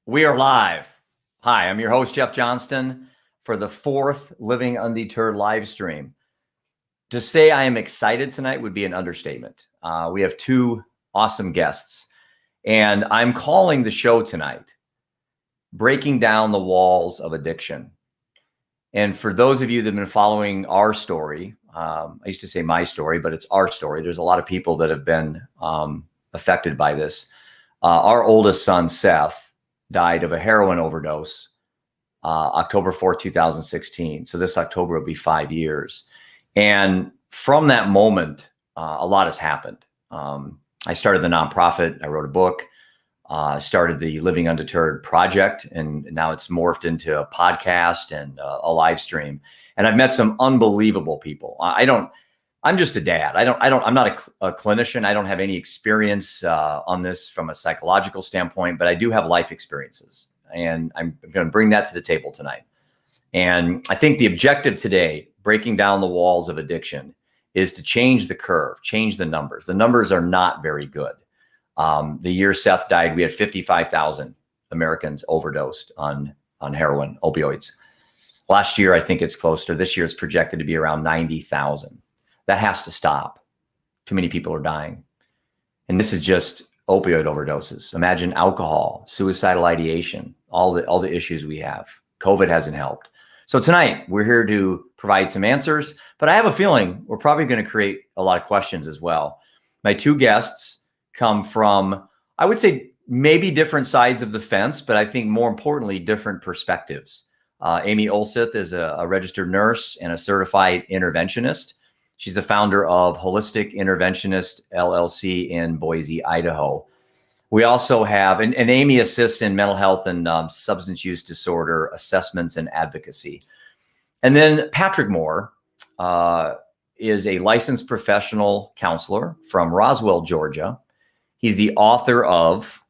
We are live. Hi, I'm your host, Jeff Johnston, for the fourth Living Undeterred live stream. To say I am excited tonight would be an understatement. We have two awesome guests, and I'm calling the show tonight, Breaking Down the Walls of Addiction. And for those of you that have been following our story, I used to say my story, but it's our story. There's a lot of people that have been affected by this. Our oldest son, Seth, died of a heroin overdose October 4th, 2016. So this October will be 5 years. And from that moment, a lot has happened. I started the nonprofit. I wrote a book. Started the Living Undeterred project, and now it's morphed into a podcast and a live stream. And I've met some unbelievable people. I'm just a dad. I'm not a clinician. I don't have any experience on this from a psychological standpoint, but I do have life experiences, and I'm going to bring that to the table tonight. And I think the objective today, breaking down the walls of addiction, is to change the curve, change the numbers. The numbers are not very good. The year Seth died, we had 55,000 Americans overdosed on heroin, opioids. Last year, I think it's close to, this year it's projected to be around 90,000. That has to stop. Too many people are dying. And this is just opioid overdoses. Imagine alcohol, suicidal ideation, all the issues we have. COVID hasn't helped. So tonight, we're here to provide some answers, but I have a feeling we're probably going to create a lot of questions as well. My two guests come from, I would say, maybe different sides of the fence, but I think more importantly, different perspectives. Amy Olseth is a registered nurse and a certified interventionist. She's the founder of Holistic Interventionist LLC in Boise, Idaho. We also have, and Amy assists in mental health and substance use disorder assessments and advocacy. And then Patrick Moore is a licensed professional counselor from Roswell, Georgia. He's the author of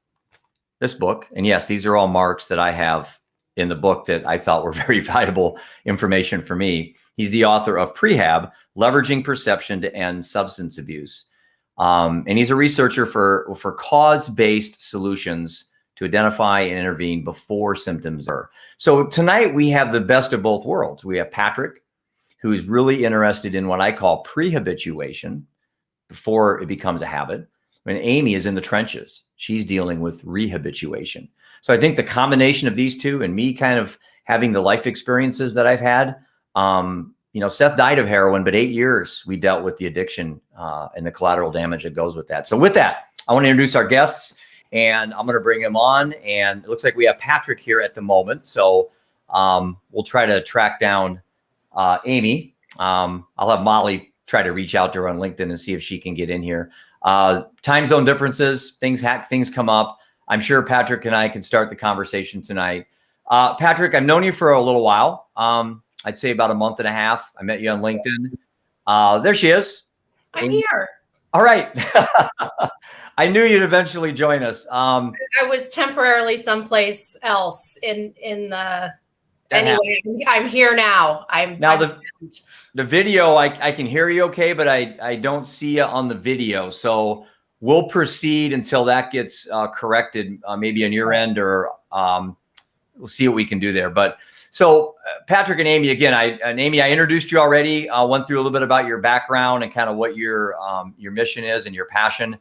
this book. And yes, these are all marks that I have in the book that I thought were very valuable information for me. He's the author of Prehab, Leveraging Perception to End Substance Abuse. And he's a researcher for cause-based solutions to identify and intervene before symptoms occur. So tonight we have the best of both worlds. We have Patrick, who is really interested in what I call prehabituation before it becomes a habit. And Amy is in the trenches. She's dealing with rehabituation. So I think the combination of these two and me kind of having the life experiences that I've had, Seth died of heroin, but 8 years we dealt with the addiction and the collateral damage that goes with that. So with that, I want to introduce our guests, and I'm going to bring them on. And it looks like we have Patrick here at the moment. So we'll try to track down Amy. I'll have Molly try to reach out to her on LinkedIn and see if she can get in here. Time zone differences, things come up. I'm sure Patrick and I can start the conversation tonight. Patrick, I've known you for a little while. I'd say about a month and a half. I met you on LinkedIn. There she is. I'm here. All right. I knew you'd eventually join us. I was temporarily someplace else in the. Anyway, I'm here now. The video, I can hear you okay, but I don't see you on the video. So we'll proceed until that gets corrected, maybe on your end, or we'll see what we can do there. But so Patrick and Amy, again, I introduced you already. I went through a little bit about your background and kind of what your mission is and your passion.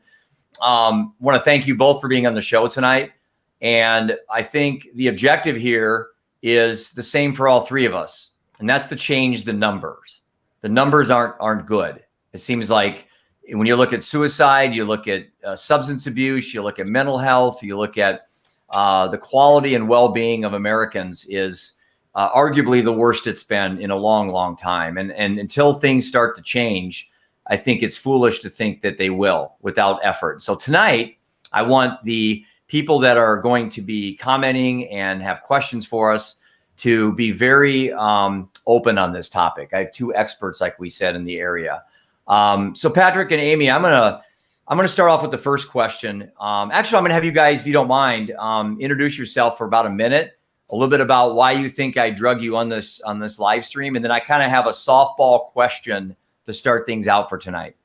Want to thank you both for being on the show tonight. And I think the objective here is the same for all three of us, and that's to change the numbers. The numbers aren't good. It seems like when you look at suicide, you look at substance abuse, you look at mental health, you look at the quality and well-being of Americans is arguably the worst it's been in a long, long time. And until things start to change, I think it's foolish to think that they will without effort. So tonight, I want the people that are going to be commenting and have questions for us to be very open on this topic. I have two experts, like we said, in the area. So Patrick and Amy, I'm gonna start off with the first question. Actually, I'm gonna have you guys, if you don't mind, introduce yourself for about a minute, a little bit about why you think I drug you on this live stream, and then I kind of have a softball question to start things out for tonight.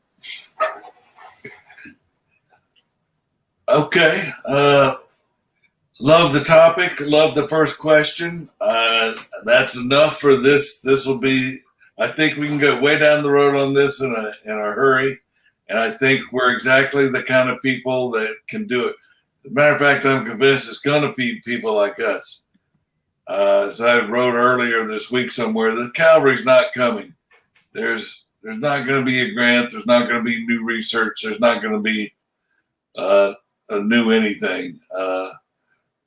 Okay. Love the topic. Love the first question. That's enough for this. This will be. I think we can go way down the road on this in a hurry, and I think we're exactly the kind of people that can do it. As a matter of fact, I'm convinced it's going to be people like us. As I wrote earlier this week somewhere, the cavalry's not coming. There's not going to be a grant. There's not going to be new research. There's not going to be a new anything.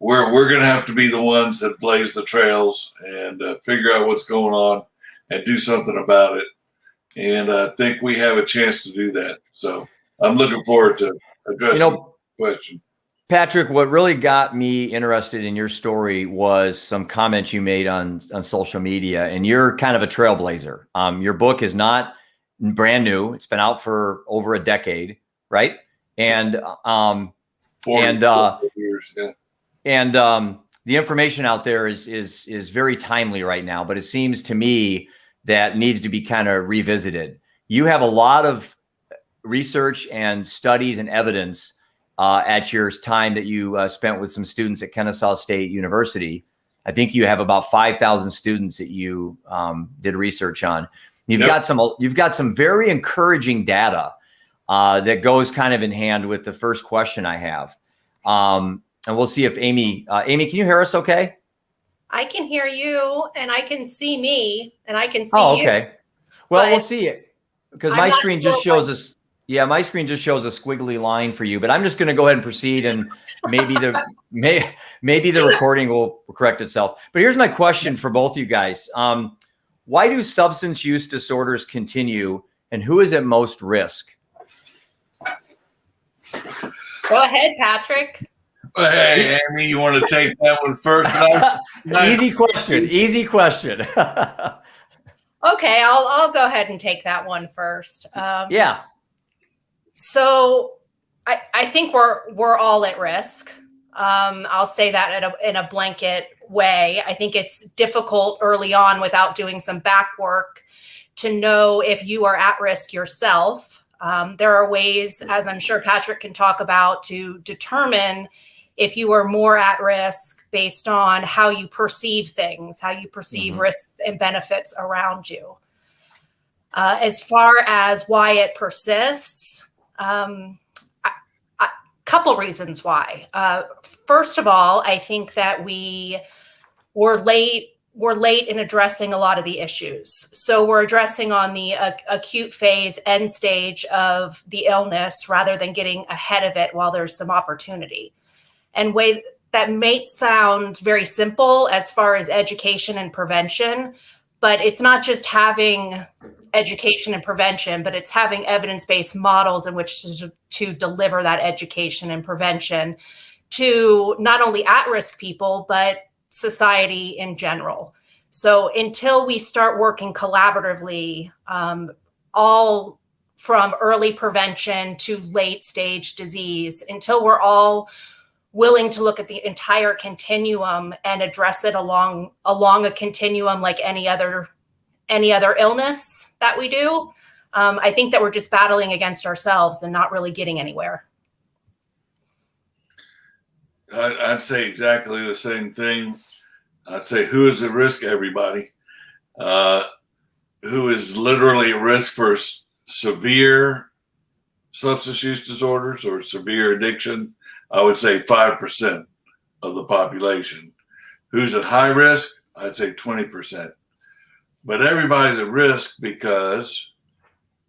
We're going to have to be the ones that blaze the trails and figure out what's going on and do something about it. And I think we have a chance to do that. So I'm looking forward to addressing the question. Patrick, what really got me interested in your story was some comments you made on social media, and you're kind of a trailblazer. Your book is not brand new. It's been out for over a decade, right? And 40 years, yeah. And the information out there is very timely right now, but it seems to me that needs to be kind of revisited. You have a lot of research and studies and evidence at your time that you spent with some students at Kennesaw State University. I think you have about 5,000 students that you did research on. You've got some very encouraging data that goes kind of in hand with the first question I have. And we'll see if Amy, can you hear us okay? I can hear you, and I can see me, and I can see you. Okay. Well, we'll see it because my screen just shows us. Yeah, my screen just shows a squiggly line for you, but I'm just going to go ahead and proceed, and maybe the recording will correct itself. But here's my question for both you guys. Why do substance use disorders continue, and who is at most risk? Go ahead, Patrick. Hey, Amy, you want to take that one first? Easy question. Okay, I'll go ahead and take that one first. Yeah. So I think we're all at risk. I'll say that in a blanket way. I think it's difficult early on without doing some back work to know if you are at risk yourself. There are ways, as I'm sure Patrick can talk about, to determine if you are more at risk based on how you perceive things, how you perceive risks and benefits around you. As far as why it persists, a couple reasons why. First of all, I think that we're late in addressing a lot of the issues. So we're addressing on the acute phase, end stage of the illness, rather than getting ahead of it while there's some opportunity. And way that may sound very simple as far as education and prevention, but it's not just having education and prevention, but it's having evidence-based models in which to deliver that education and prevention to not only at-risk people, but society in general. So until we start working collaboratively, all from early prevention to late stage disease, until we're all willing to look at the entire continuum and address it along a continuum like any other illness that we do, I think that we're just battling against ourselves and not really getting anywhere. I'd say exactly the same thing. I'd say who is at risk? Everybody. Who is literally at risk for severe substance use disorders or severe addiction? I would say 5% of the population. Who's at high risk? I'd say 20%. But everybody's at risk because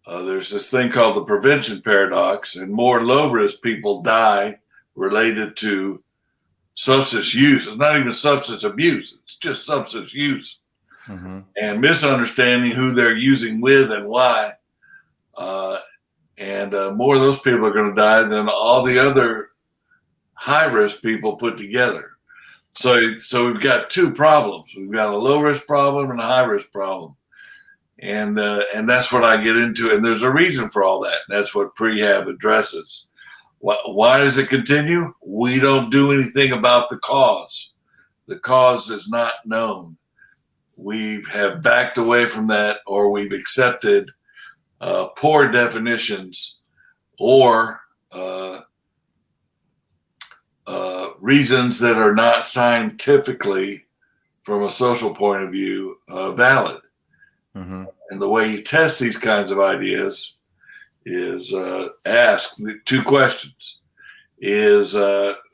there's this thing called the prevention paradox, and more low-risk people die related to substance use. It's not even substance abuse. It's just substance use. And misunderstanding who they're using with and why. And more of those people are going to die than all the other high-risk people put together. So we've got two problems. We've got a low-risk problem and a high-risk problem. And that's what I get into. And there's a reason for all that. That's what prehab addresses. Why does it continue? We don't do anything about the cause. The cause is not known. We have backed away from that, or we've accepted poor definitions or reasons that are not scientifically, from a social point of view, valid. Mm-hmm. And the way you test these kinds of ideas is ask the two questions. Is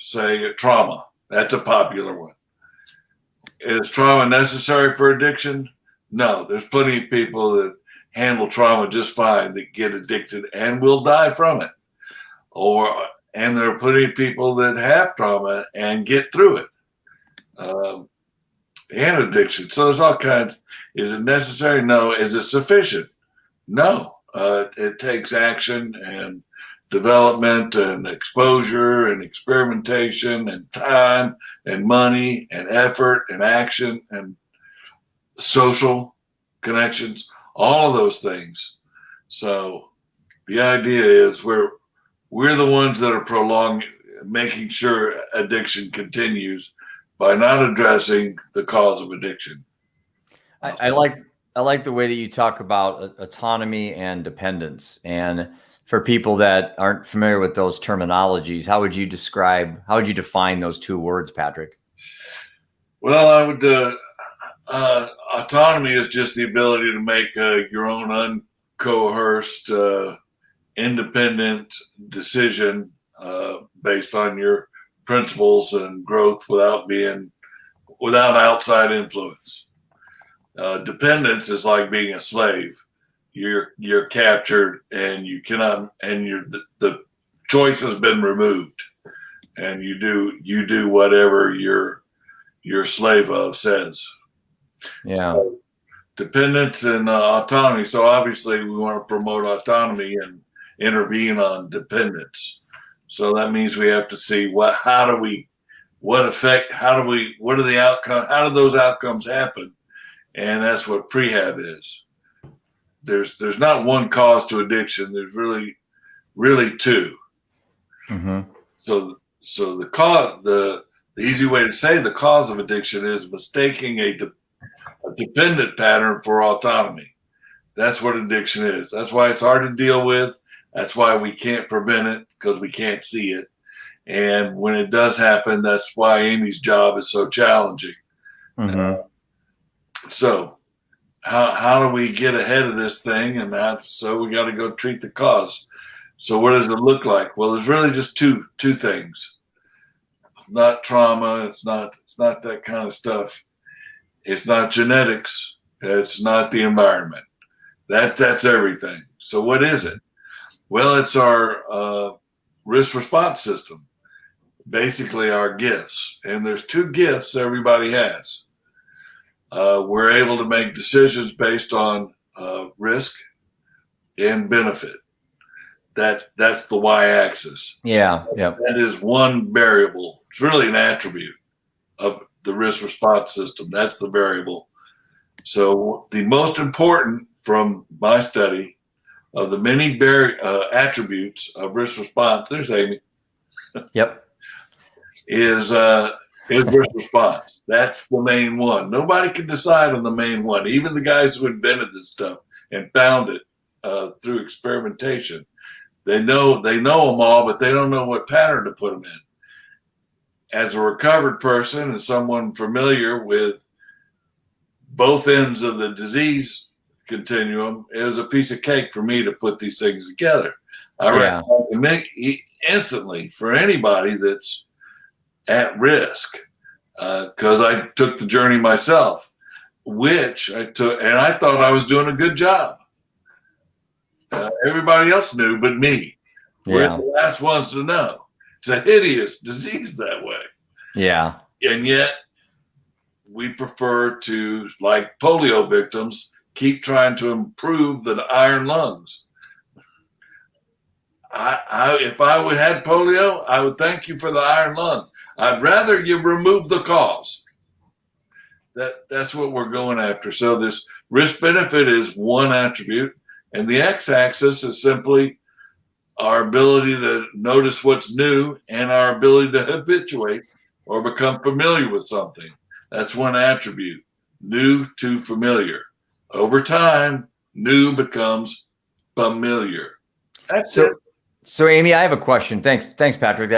say trauma. That's a popular one. Is trauma necessary for addiction? No. There's plenty of people that handle trauma just fine that get addicted and will die from it. And there are plenty of people that have trauma and get through it. And addiction. So there's all kinds. Is it necessary? No. Is it sufficient? No. It takes action and development and exposure and experimentation and time and money and effort and action and social connections, all of those things. So the idea is we're the ones that are prolonging, making sure addiction continues by not addressing the cause of addiction. I like the way that you talk about autonomy and dependence. And for people that aren't familiar with those terminologies, how would you define those two words, Patrick? Well, I would, autonomy is just the ability to make your own uncoerced, independent decision based on your principles and growth without outside influence. Dependence is like being a slave. You're captured and you cannot, and the choice has been removed, and you do whatever your slave of says. Yeah. So, dependence and autonomy. So obviously we want to promote autonomy and intervene on dependence. So that means we have to see what are the outcomes, how do those outcomes happen? And that's what prehab is. There's not one cause to addiction. There's really two. Mm-hmm. So the easy way to say the cause of addiction is mistaking a dependent pattern for autonomy. That's what addiction is. That's why it's hard to deal with. That's why we can't prevent it, because we can't see it. And when it does happen, that's why Amy's job is so challenging. Mm-hmm. So how do we get ahead of this thing? And so we got to go treat the cause. So what does it look like? Well, there's really just two things. It's not trauma. It's not that kind of stuff. It's not genetics. It's not the environment. That's everything. So what is it? Well, it's our risk response system, basically our gifts. And there's two gifts everybody has. We're able to make decisions based on risk and benefit. That's the y-axis. Yeah. That is one variable. It's really an attribute of the risk response system. That's the variable. So the most important from my study of the many attributes of risk response, there's Amy. Yep. Is risk response. That's the main one. Nobody can decide on the main one. Even the guys who invented this stuff and found it through experimentation, they know them all, but they don't know what pattern to put them in. As a recovered person and someone familiar with both ends of the disease continuum, it was a piece of cake for me to put these things together. I recommend instantly for anybody that's at risk, because I took the journey myself, which I took, and I thought I was doing a good job. Everybody else knew but me. We're the last ones to know. It's a hideous disease that way. Yeah. And yet we prefer to, like polio victims, keep trying to improve the iron lungs. If I had polio, I would thank you for the iron lung. I'd rather you remove the cause. That's what we're going after. So this risk benefit is one attribute, and the x-axis is simply our ability to notice what's new and our ability to habituate or become familiar with something. That's one attribute, new to familiar. Over time, new becomes familiar. That's it. So Amy, I have a question. Thanks, Patrick.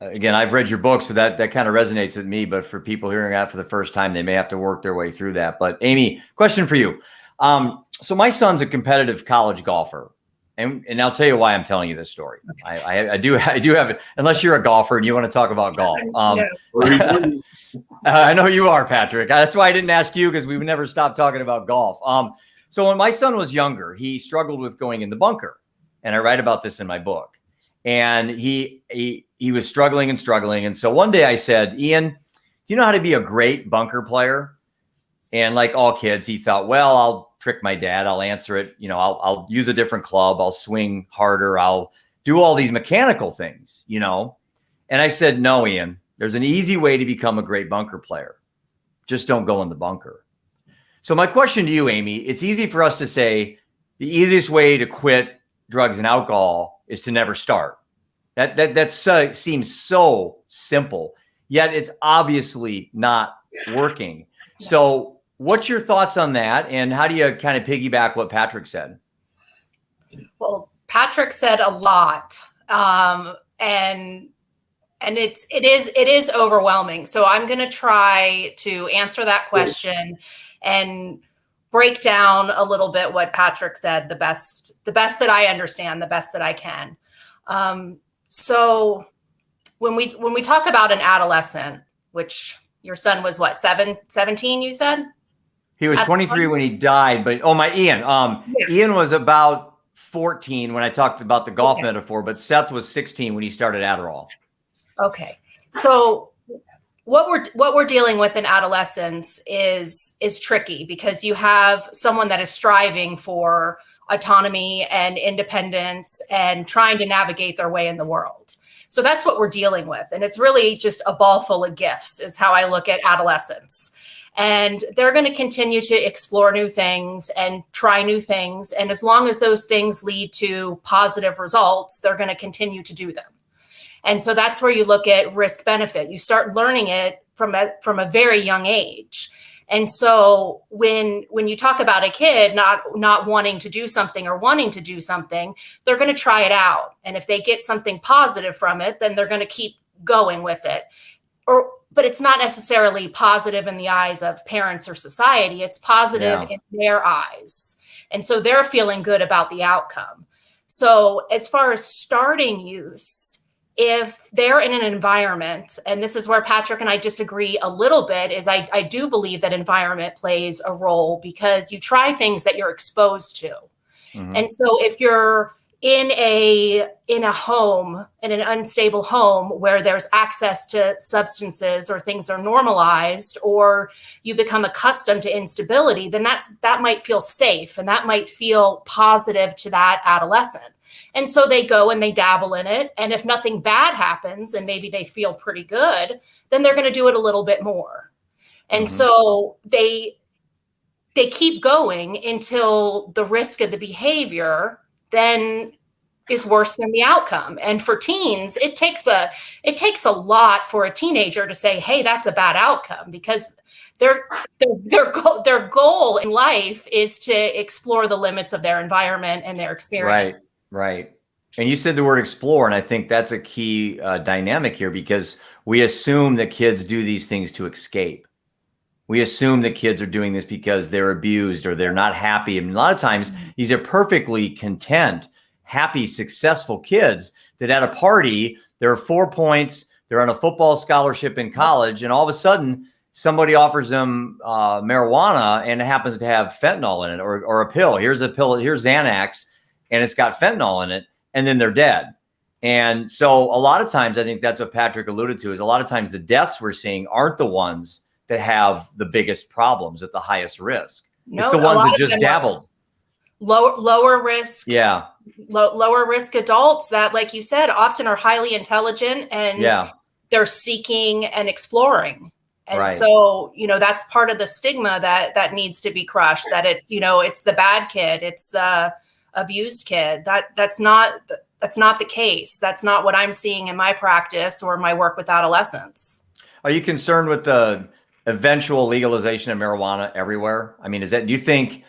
again, I've read your book, so that kind of resonates with me. But for people hearing that for the first time, they may have to work their way through that. But Amy, question for you. So my son's a competitive college golfer. And I'll tell you why I'm telling you this story. Okay. I do have it, unless you're a golfer and you want to talk about golf. I know you are, Patrick. That's why I didn't ask you, because we would never stop talking about golf. So when my son was younger, he struggled with going in the bunker. And I write about this in my book. And he was struggling. And so one day I said, Ian, do you know how to be a great bunker player? And like all kids, he thought, well, I'll trick my dad. I'll answer it. I'll use a different club. I'll swing harder. I'll do all these mechanical things, And I said, no, Ian, there's an easy way to become a great bunker player. Just don't go in the bunker. So my question to you, Amy, it's easy for us to say the easiest way to quit drugs and alcohol is to never start. That seems so simple, yet it's obviously not working. So what's your thoughts on that? And how do you kind of piggyback what Patrick said? Well, Patrick said a lot. And it is overwhelming. So I'm going to try to answer that question and break down a little bit what Patrick said, the best that I understand, the best that I can. So when we talk about an adolescent, which your son was what, 17, you said? He was 23 when he died, but Ian was about 14 when I talked about the golf metaphor, but Seth was 16 when he started Adderall. Okay. So what we're dealing with in adolescence is tricky, because you have someone that is striving for autonomy and independence and trying to navigate their way in the world. So that's what we're dealing with. And it's really just a ball full of gifts is how I look at adolescence. And they're going to continue to explore new things and try new things. And as long as those things lead to positive results, they're going to continue to do them. And so that's where you look at risk benefit. You start learning it from a very young age. And so when you talk about a kid not wanting to do something or wanting to do something, they're going to try it out. And if they get something positive from it, then they're going to keep going with it. But it's not necessarily positive in the eyes of parents or society. It's positive in their eyes. And so they're feeling good about the outcome. So as far as starting use, if they're in an environment, and this is where Patrick and I disagree a little bit, is I do believe that environment plays a role, because you try things that you're exposed to. Mm-hmm. And so if you're in a home, in an unstable home where there's access to substances or things are normalized, or you become accustomed to instability, then that might feel safe and that might feel positive to that adolescent. And so they go and they dabble in it. And if nothing bad happens and maybe they feel pretty good, then they're going to do it a little bit more. And so they keep going until the risk of the behavior then is worse than the outcome. And for teens, it takes a lot for a teenager to say, hey, that's a bad outcome, because their goal in life is to explore the limits of their environment and their experience. Right. And you said the word explore, and I think that's a key dynamic here, because we assume that kids do these things to escape. We assume that kids are doing this because they're abused or they're not happy. And a lot of times these are perfectly content, happy, successful kids that at a party, there are 4 points, they're on a football scholarship in college, and all of a sudden somebody offers them marijuana and it happens to have fentanyl in it, or a pill. Here's a pill, here's Xanax, and it's got fentanyl in it, and then they're dead. And so a lot of times, I think that's what Patrick alluded to, is a lot of times the deaths we're seeing aren't the ones that have the biggest problems at the highest risk. No, it's the ones that just dabbled. Lower risk. Yeah. Lower risk adults that, like you said, often are highly intelligent and they're seeking and exploring. And so, that's part of the stigma that needs to be crushed, that it's the bad kid, it's the abused kid. That's not the case. That's not what I'm seeing in my practice or my work with adolescents. Are you concerned with the eventual legalization of marijuana everywhere? I mean, do you think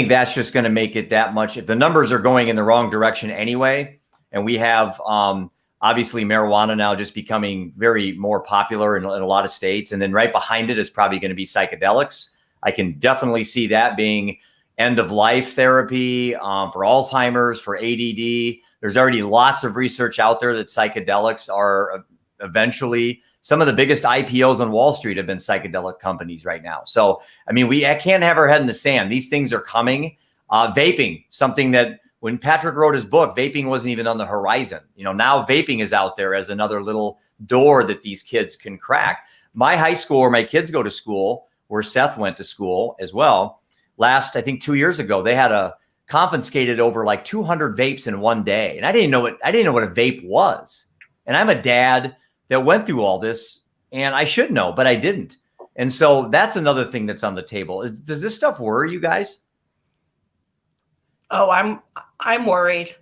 that's just going to make it that much? If the numbers are going in the wrong direction anyway, and we have Obviously, marijuana now just becoming very more popular in a lot of states. And then right behind it is probably going to be psychedelics. I can definitely see that being end of life therapy for Alzheimer's, for ADD. There's already lots of research out there that psychedelics are eventually, some of the biggest IPOs on Wall Street have been psychedelic companies right now. So, I mean, I can't have our head in the sand. These things are coming. Vaping, something that when Patrick wrote his book, vaping wasn't even on the horizon. Now vaping is out there as another little door that these kids can crack. My high school, where my kids go to school, where Seth went to school as well, I think 2 years ago, they had confiscated over like 200 vapes in one day. And I didn't know what a vape was. And I'm a dad that went through all this, and I should know, but I didn't. And so that's another thing that's on the table. Does this stuff worry you guys? Oh, I'm worried.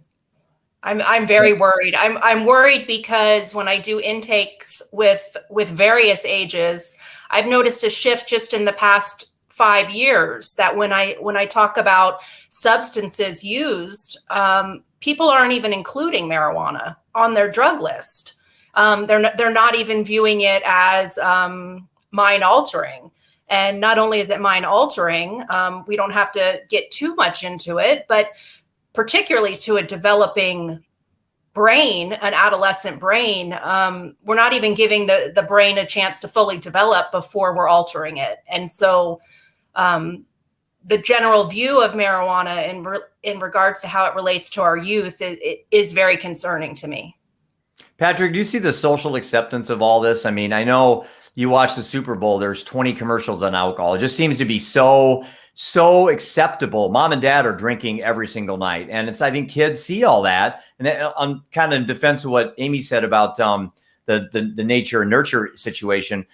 I'm very worried. I'm worried because when I do intakes with various ages, I've noticed a shift just in the past 5 years that when I talk about substances used, people aren't even including marijuana on their drug list. They're not even viewing it as mind altering. And not only is it mind altering, we don't have to get too much into it, but particularly to a developing brain, an adolescent brain, we're not even giving the brain a chance to fully develop before we're altering it. And so the general view of marijuana in regards to how it relates to our youth it is very concerning to me. Patrick, do you see the social acceptance of all this? I mean, I know you watch the Super Bowl, there's 20 commercials on alcohol. It just seems to be so acceptable. Mom and dad are drinking every single night. And I think kids see all that. And then, I'm kind of in defense of what Amy said about the nature and nurture situation.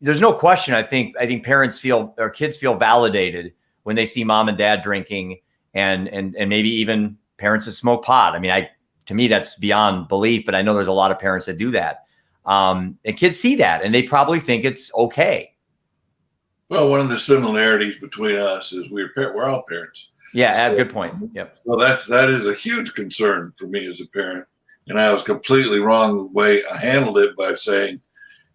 There's no question. I think parents kids feel validated when they see mom and dad drinking and maybe even parents that smoke pot. I mean, to me, that's beyond belief, but I know there's a lot of parents that do that. And kids see that and they probably think it's okay. Well, one of the similarities between us is we're all parents. Yeah, good point. Yep. Well, that is a huge concern for me as a parent. And I was completely wrong the way I handled it by saying,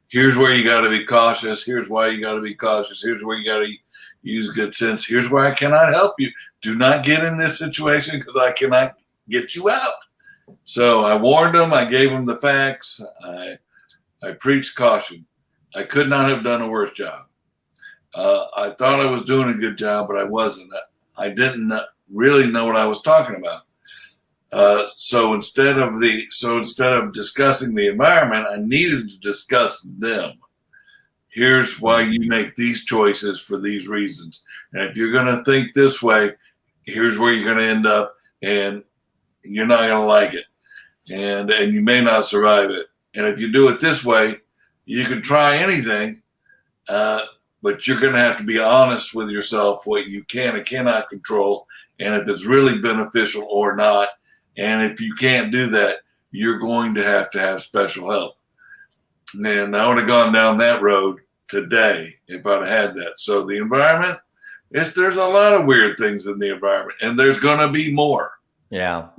here's where you got to be cautious. Here's why you got to be cautious. Here's where you got to use good sense. Here's where I cannot help you. Do not get in this situation because I cannot get you out. So I warned them. I gave them the facts. I preached caution. I could not have done a worse job. I thought I was doing a good job, but I wasn't. I didn't really know what I was talking about. So instead of discussing the environment, I needed to discuss them. Here's why you make these choices for these reasons. And if you're going to think this way, here's where you're going to end up, and you're not going to like it. And you may not survive it. And if you do it this way, you can try anything, but you're going to have to be honest with yourself what you can and cannot control, and if it's really beneficial or not. And if you can't do that, you're going to have special help. And I would have gone down that road today if I'd had that. So the environment, there's a lot of weird things in the environment, and there's going to be more. Yeah.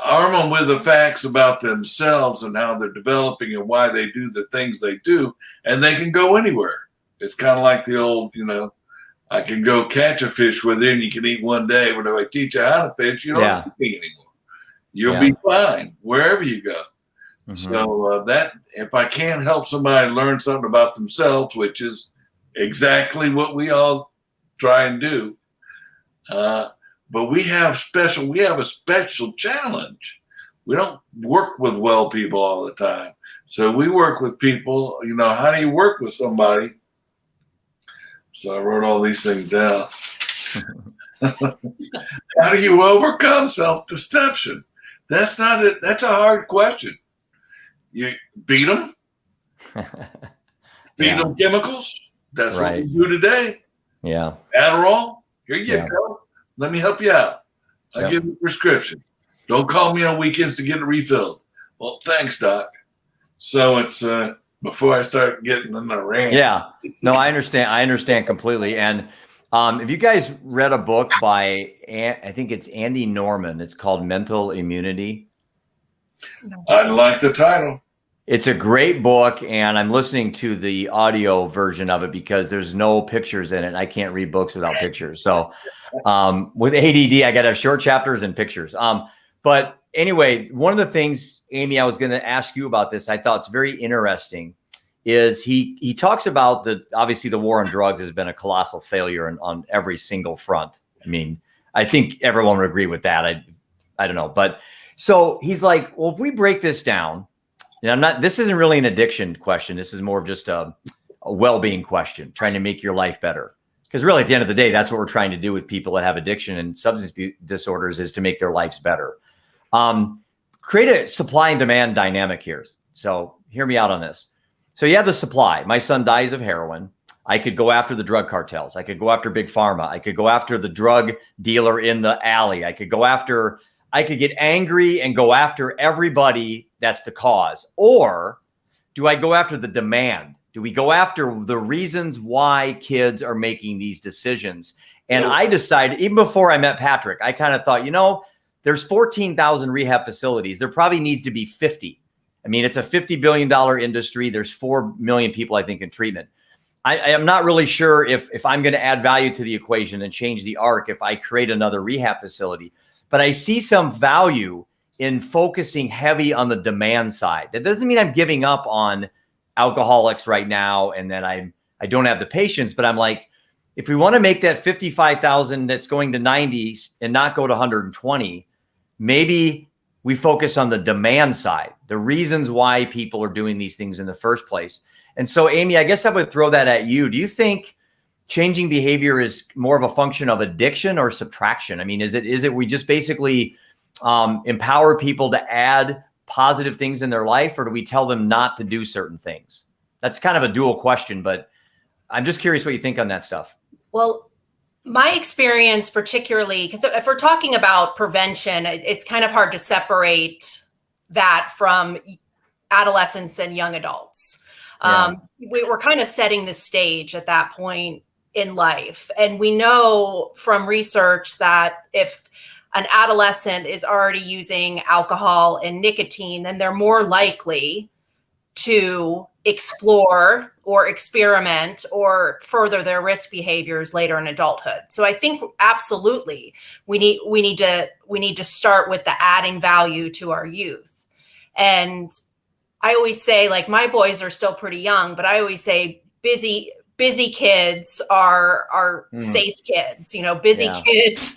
Arm them with the facts about themselves and how they're developing and why they do the things they do, and they can go anywhere. It's kind of like the old, I can go catch a fish with you and you can eat one day, but if I teach you how to fish, you don't have to eat anymore. You'll be fine wherever you go. Mm-hmm. So that if I can help somebody learn something about themselves, which is exactly what we all try and do, but we have a special challenge. We don't work with well people all the time. So we work with people, how do you work with somebody? So I wrote all these things down. How do you overcome self-deception? That's not it. That's a hard question. You beat them, feed them chemicals. That's what we do today. Yeah. Adderall, here you go. Let me help you out. I'll give you a prescription. Don't call me on weekends to get it refilled. Well, thanks, Doc. So it's before I start getting in the rant. Yeah. No, I understand. I understand completely. And if you guys read a book by, I think it's Andy Norman, it's called Mental Immunity. I like the title. It's a great book, and I'm listening to the audio version of it because there's no pictures in it. I can't read books without pictures. So with ADD, I got to have short chapters and pictures. But anyway, one of the things, Amy, I was going to ask you about this, I thought it's very interesting, is he talks about obviously the war on drugs has been a colossal failure on every single front. I mean, I think everyone would agree with that. I don't know. But so he's like, well, if we break this down, and this isn't really an addiction question. This is more of just a well-being question, trying to make your life better. Because really, at the end of the day, that's what we're trying to do with people that have addiction and substance disorders, is to make their lives better. Create a supply and demand dynamic here. So hear me out on this. So you have the supply. My son dies of heroin. I could go after the drug cartels. I could go after Big Pharma. I could go after the drug dealer in the alley. I could get angry and go after everybody that's the cause. Or do I go after the demand? Do we go after the reasons why kids are making these decisions? And I decided, even before I met Patrick, I kind of thought, there's 14,000 rehab facilities. There probably needs to be 50. I mean, it's a $50 billion industry. There's 4 million people, I think, in treatment. I am not really sure if I'm going to add value to the equation and change the arc if I create another rehab facility. But I see some value in focusing heavy on the demand side. That doesn't mean I'm giving up on alcoholics right now and that I don't have the patience, but I'm like, if we want to make that 55,000 that's going to 90 and not go to 120, maybe we focus on the demand side, the reasons why people are doing these things in the first place. And so, Amy, I guess I would throw that at you. Do you think changing behavior is more of a function of addiction or subtraction? I mean, is it we just basically empower people to add positive things in their life, or do we tell them not to do certain things? That's kind of a dual question, but I'm just curious what you think on that stuff. Well, my experience, particularly, because if we're talking about prevention, it's kind of hard to separate that from adolescents and young adults. Yeah. We're kind of setting the stage at that point in life. And we know from research that if an adolescent is already using alcohol and nicotine, then they're more likely to explore or experiment or further their risk behaviors later in adulthood. So I think absolutely we need to start with the adding value to our youth. And I always say, like, my boys are still pretty young, but I always say busy kids are safe kids, busy kids.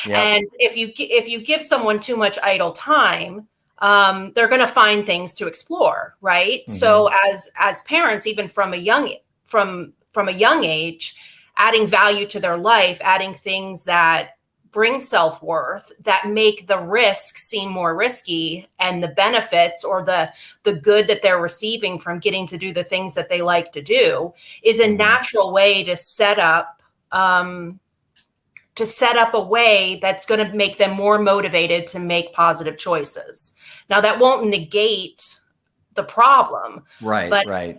And if you give someone too much idle time, they're going to find things to explore, right? Mm-hmm. So as parents, even from a young age, adding value to their life, adding things that bring self-worth, that make the risk seem more risky, and the benefits or the good that they're receiving from getting to do the things that they like to do, is a natural way to set up a way that's going to make them more motivated to make positive choices. Now, that won't negate the problem, right? But right.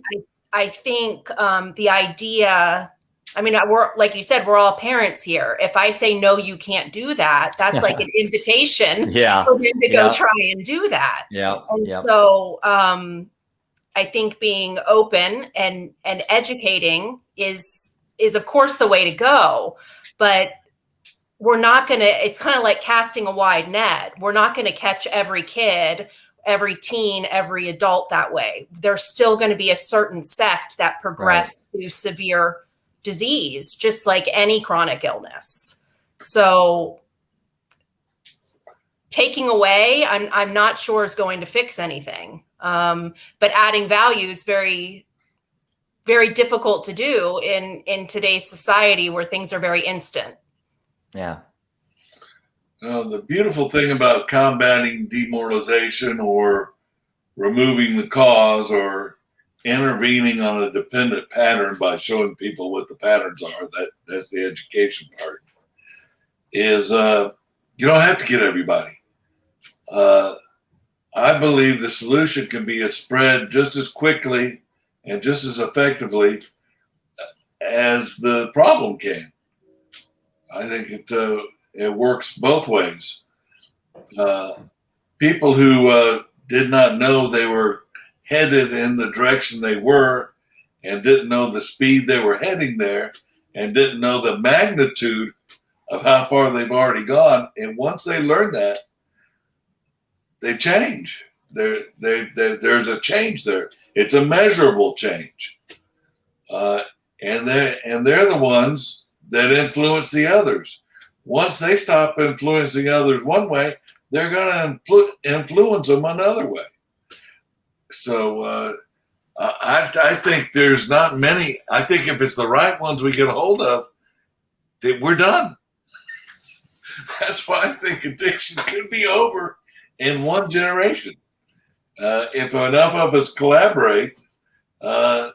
I think the idea. I mean, we're, like you said, we're all parents here. If I say, no, you can't do that, that's like an invitation for them to go try and do that. So I think being open and educating is of course the way to go, but we're not going to, it's kind of like casting a wide net. We're not going to catch every kid, every teen, every adult that way. There's still going to be a certain sect that progress to severe disease, just like any chronic illness. So taking away, I'm not sure is going to fix anything. But adding value is very, very difficult to do in today's society where things are very instant. Yeah. The beautiful thing about combating demoralization or removing the cause or intervening on a dependent pattern by showing people what the patterns are, that's the education part, is you don't have to get everybody. I believe the solution can be spread just as quickly and just as effectively as the problem can. I think it works both ways. People who did not know they were headed in the direction they were, and didn't know the speed they were heading there, and didn't know the magnitude of how far they've already gone. And once they learn that, they change. There's a change there. It's a measurable change. And they're the ones that influence the others. Once they stop influencing others one way, they're going to influence them another way. So I think there's not many. I think if it's the right ones we get a hold of, we're done. That's why I think addiction could be over in one generation. If enough of us collaborate, I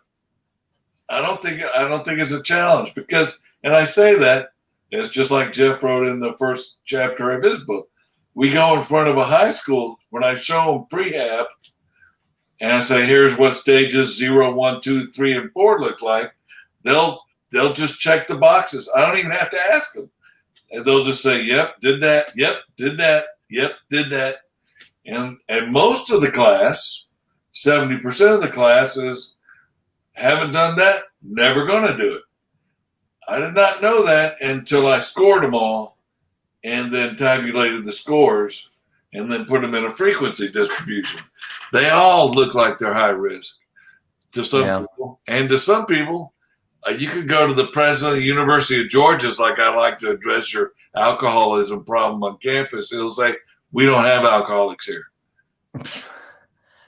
don't think it's a challenge, because, and I say that, it's just like Jeff wrote in the first chapter of his book. We go in front of a high school, when I show them prehab, and I say, here's what stages 0, 1, 2, 3, and 4 look like. They'll just check the boxes. I don't even have to ask them. And they'll just say, yep, did that. Yep, did that. Yep, did that. And most of the class, 70% of the classes, haven't done that, never going to do it. I did not know that until I scored them all and then tabulated the scores and then put them in a frequency distribution. They all look like they're high risk to some people. And to some people, you could go to the president of the University of Georgia's, like, I like to address your alcoholism problem on campus. He'll say, we don't have alcoholics here.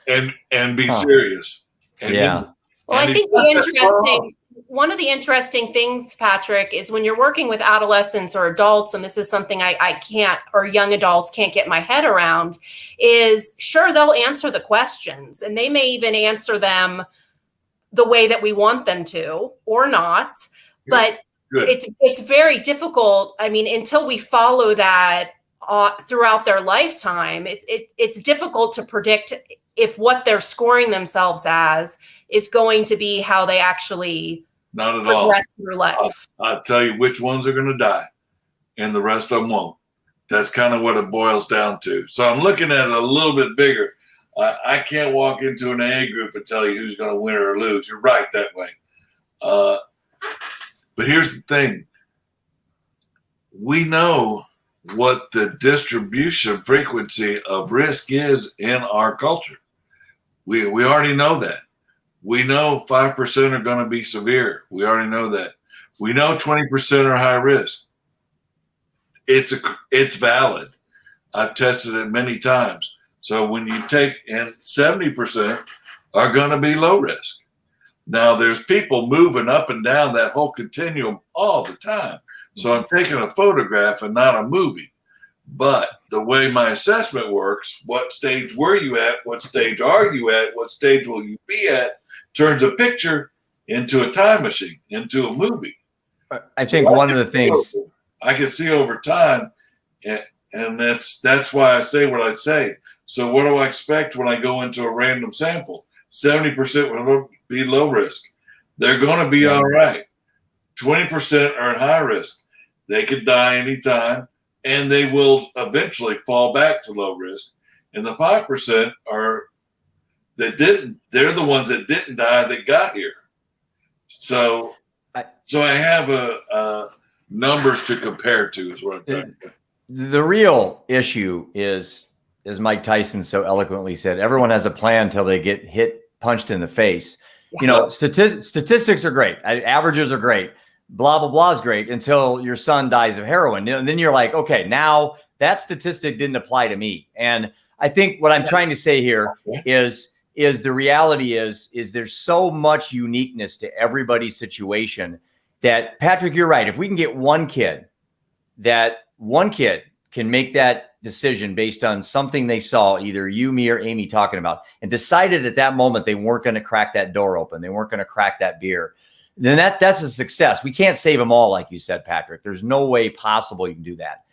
And be serious. And well, I think one of the interesting things, Patrick, is when you're working with adolescents or adults, and this is something I can't, or young adults can't get my head around, is sure, they'll answer the questions, and they may even answer them the way that we want them to or not. But it's very difficult. I mean, until we follow that throughout their lifetime, it's difficult to predict if what they're scoring themselves as is going to be how they actually progress through life. I'll tell you which ones are going to die, and the rest of them won't. That's kind of what it boils down to. So I'm looking at it a little bit bigger. I can't walk into an AA group and tell you who's going to win or lose. You're right that way. But here's the thing. We know what the distribution frequency of risk is in our culture. We already know that. We know 5% are going to be severe. We already know that. We know 20% are high risk. It's valid. I've tested it many times. So when you take, and 70% are going to be low risk. Now there's people moving up and down that whole continuum all the time. So I'm taking a photograph and not a movie. But the way my assessment works, what stage were you at? What stage are you at? What stage will you be at? Turns a picture into a time machine, into a movie. I think one of the things I can see over time, and that's why I say what I say. So what do I expect when I go into a random sample? 70% will be low risk. They're going to be all right. 20% are at high risk. They could die anytime, and they will eventually fall back to low risk. And the 5% are that didn't. They're the ones that didn't die that got here. So I have a numbers to compare to is what I'm trying to say. The real issue is, as Mike Tyson so eloquently said, everyone has a plan until they get punched in the face. You know, statistics are great. Averages are great. Blah, blah, blah is great until your son dies of heroin. And then you're like, okay, now that statistic didn't apply to me. And I think what I'm trying to say here is the reality is there's so much uniqueness to everybody's situation that, Patrick, you're right. If we can get one kid can make that decision based on something they saw, either you, me, or Amy talking about, and decided at that moment they weren't going to crack that door open, they weren't going to crack that beer, then that's a success. We can't save them all, like you said, Patrick. There's no way possible you can do that.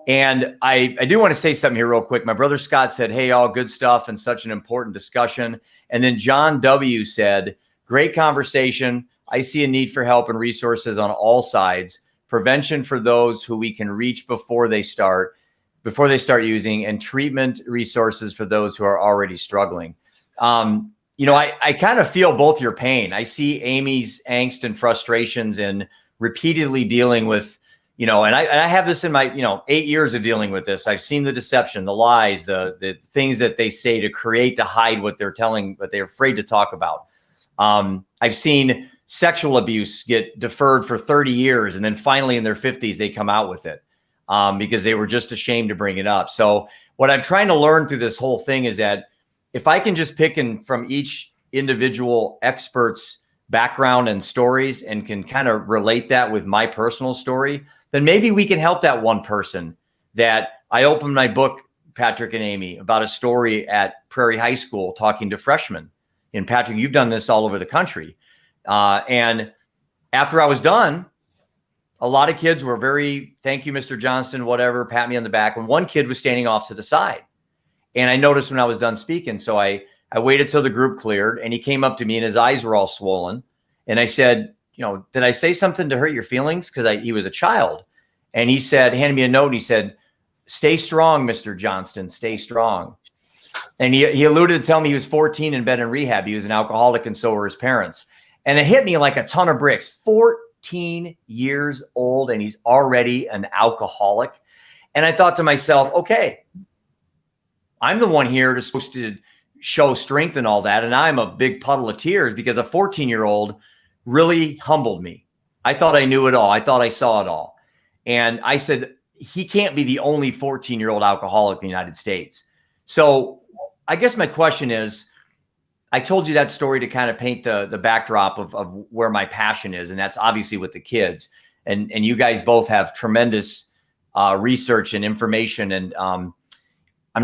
And I do want to say something here real quick. My brother Scott said, hey, all good stuff and such an important discussion. And then John W. said, great conversation. I see a need for help and resources on all sides. Prevention for those who we can reach before they start. before they start using, and treatment resources for those who are already struggling. I kind of feel both your pain. I see Amy's angst and frustrations in repeatedly dealing with, and I have this in my, 8 years of dealing with this. I've seen the deception, the lies, the things that they say to hide what they're telling, what they're afraid to talk about. I've seen sexual abuse get deferred for 30 years. And then finally in their 50s, they come out with it because they were just ashamed to bring it up. So what I'm trying to learn through this whole thing is that if I can just pick from each individual expert's background and stories and can kind of relate that with my personal story, then maybe we can help that one person. That I opened my book, Patrick and Amy, about a story at Prairie High School talking to freshmen. And Patrick, you've done this all over the country. And after I was done, a lot of kids were very, thank you, Mr. Johnston, whatever, pat me on the back. And one kid was standing off to the side. And I noticed when I was done speaking. So I waited till the group cleared, and he came up to me and his eyes were all swollen. And I said, did I say something to hurt your feelings? Because he was a child. And he said, handed me a note, and he said, stay strong, Mr. Johnston, stay strong. And he alluded to tell me he was 14 and been in rehab. He was an alcoholic, and so were his parents. And it hit me like a ton of bricks. 14 years old, and he's already an alcoholic. And I thought to myself, okay, I'm the one here that's supposed to show strength and all that. And I'm a big puddle of tears because a 14-year-old really humbled me. I thought I knew it all. I thought I saw it all. And I said, he can't be the only 14-year-old alcoholic in the United States. So I guess my question is, I told you that story to kind of paint the backdrop of where my passion is. And that's obviously with the kids. And you guys both have tremendous research and information. And I'm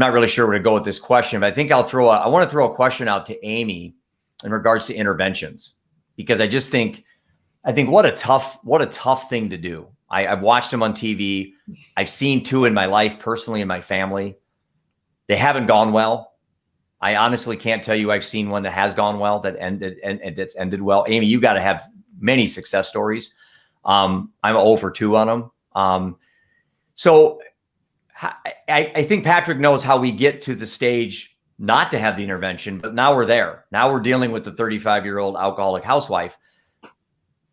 not really sure where to go with this question, but I think I want to throw a question out to Amy in regards to interventions, because I think what a tough thing to do. I've watched them on TV. I've seen two in my life personally in my family. They haven't gone well. I honestly can't tell you I've seen one that has gone well, that ended and that's ended well. Amy, you got to have many success stories. I'm 0 for 2 on them. So I think Patrick knows how we get to the stage not to have the intervention, but now we're there. Now we're dealing with the 35-year-old alcoholic housewife.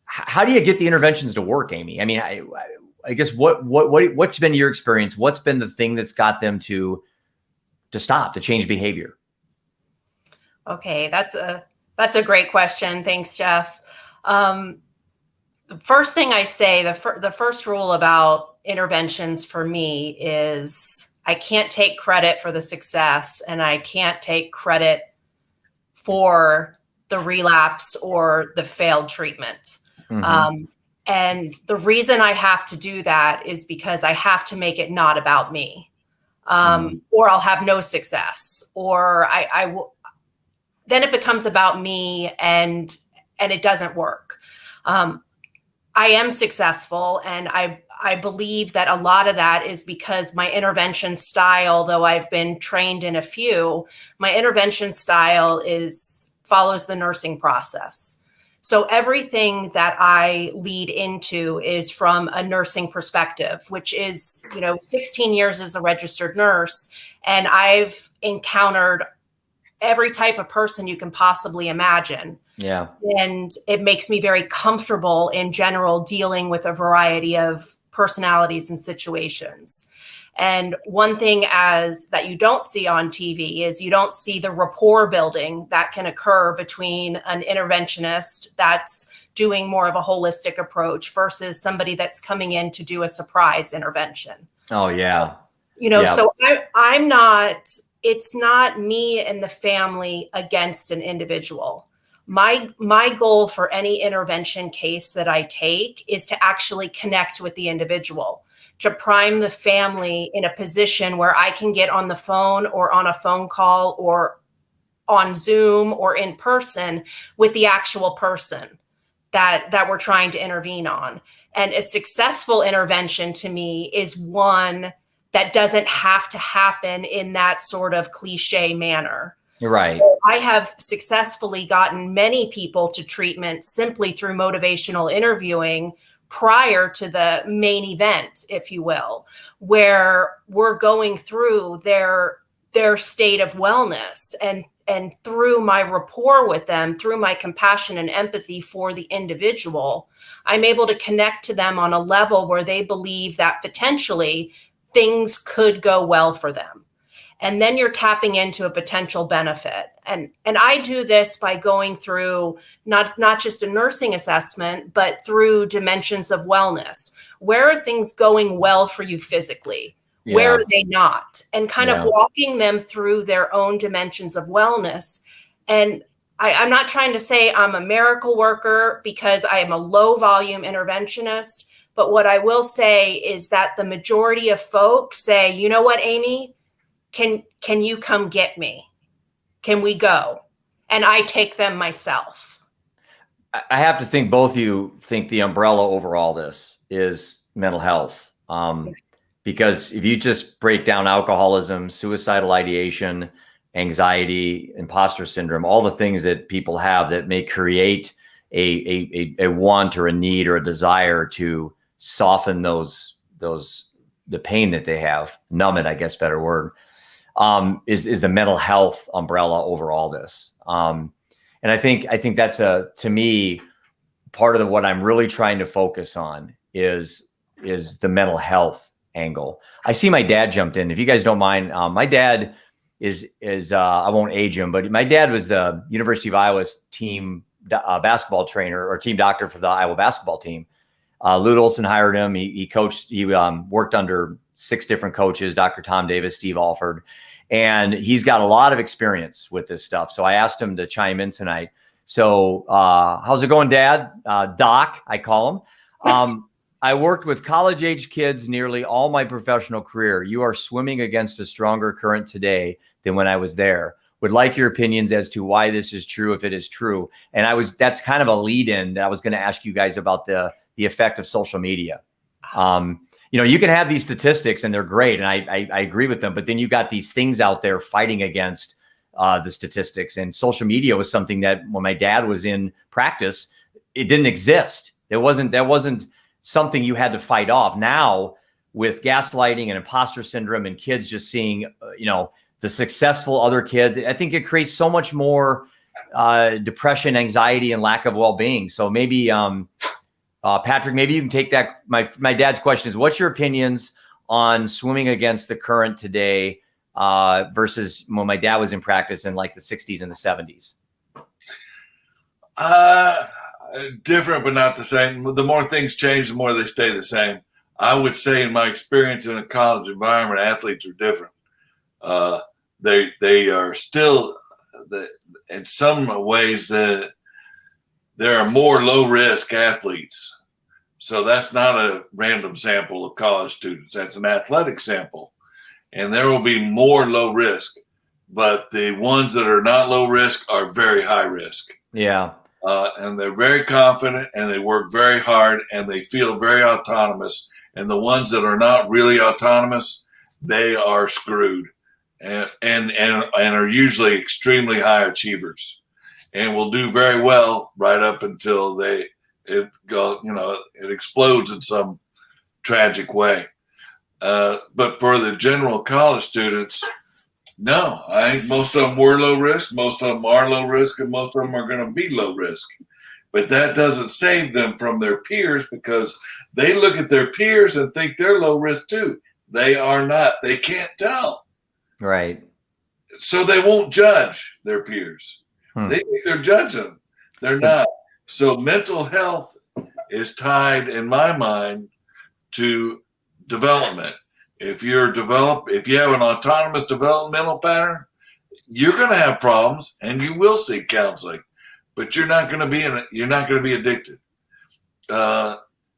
How do you get the interventions to work, Amy? I mean, I guess what's been your experience? What's been the thing that's got them to stop, to change behavior? Okay, that's a great question. Thanks, Jeff. The first thing I say, the first rule about interventions for me is I can't take credit for the success, and I can't take credit for the relapse or the failed treatment. Mm-hmm. And the reason I have to do that is because I have to make it not about me, or I'll have no success, or I will. Then it becomes about me, and it doesn't work. I am successful, and I believe that a lot of that is because my intervention style, though I've been trained in a few, my intervention style follows the nursing process. So everything that I lead into is from a nursing perspective, which is, 16 years as a registered nurse, and I've encountered every type of person you can possibly imagine. Yeah. And it makes me very comfortable in general dealing with a variety of personalities and situations. And one thing that you don't see on TV is you don't see the rapport building that can occur between an interventionist that's doing more of a holistic approach versus somebody that's coming in to do a surprise intervention. Oh, yeah. So I'm not, it's not me and the family against an individual. My goal for any intervention case that I take is to actually connect with the individual, to prime the family in a position where I can get on the phone or on a phone call or on Zoom or in person with the actual person that we're trying to intervene on. And a successful intervention to me is one that doesn't have to happen in that sort of cliche manner. You're right. So I have successfully gotten many people to treatment simply through motivational interviewing prior to the main event, if you will, where we're going through their state of wellness, and through my rapport with them, through my compassion and empathy for the individual, I'm able to connect to them on a level where they believe that potentially things could go well for them. And then you're tapping into a potential benefit. And I do this by going through not just a nursing assessment, but through dimensions of wellness. Where are things going well for you physically? Yeah. Where are they not? And kind of walking them through their own dimensions of wellness. And I'm not trying to say I'm a miracle worker, because I am a low volume interventionist. But what I will say is that the majority of folks say, you know what, Amy, can you come get me? Can we go? And I take them myself. I have to think both of you think the umbrella over all this is mental health. Because if you just break down alcoholism, suicidal ideation, anxiety, imposter syndrome, all the things that people have that may create a want or a need or a desire to soften the pain that they have, numb it, I guess, better word, is the mental health umbrella over all this. And I think that's to me, part of what I'm really trying to focus on is the mental health angle. I see my dad jumped in. If you guys don't mind, my dad is I won't age him, but my dad was the University of Iowa's team basketball trainer or team doctor for the Iowa basketball team. Lute Olson hired him. He coached. He worked under 6 different coaches: Dr. Tom Davis, Steve Alford, and he's got a lot of experience with this stuff. So I asked him to chime in tonight. So how's it going, Dad? Doc, I call him. I worked with college-age kids nearly all my professional career. You are swimming against a stronger current today than when I was there. Would like your opinions as to why this is true, if it is true. And that's kind of a lead-in that I was going to ask you guys about the effect of social media. You can have these statistics and they're great, and I agree with them, but then you got these things out there fighting against the statistics. And social media was something that when my dad was in practice, it didn't exist. That wasn't something you had to fight off. Now, with gaslighting and imposter syndrome and kids just seeing, the successful other kids, I think it creates so much more depression, anxiety, and lack of well-being. So maybe, Patrick, maybe you can take that. My dad's question is, what's your opinions on swimming against the current today versus when my dad was in practice in like the 60s and the 70s? Different, but not the same. The more things change, the more they stay the same. I would say, in my experience in a college environment, athletes are different. They are still, in some ways, there are more low risk athletes. So that's not a random sample of college students. That's an athletic sample, and there will be more low risk. But the ones that are not low risk are very high risk. Yeah. And they're very confident, and they work very hard, and they feel very autonomous. And the ones that are not really autonomous, they are screwed, and are usually extremely high achievers, and will do very well right up until it explodes in some tragic way. But for the general college students, no, I think most of them were low risk, most of them are low risk, and most of them are going to be low risk. But that doesn't save them from their peers, because they look at their peers and think they're low risk too. They are not. They can't tell. Right. So they won't judge their peers. They think they're judging them. They're not. So mental health is tied, in my mind, to development. If you have an autonomous developmental pattern, you're going to have problems, and you will seek counseling, but you're not going to be addicted.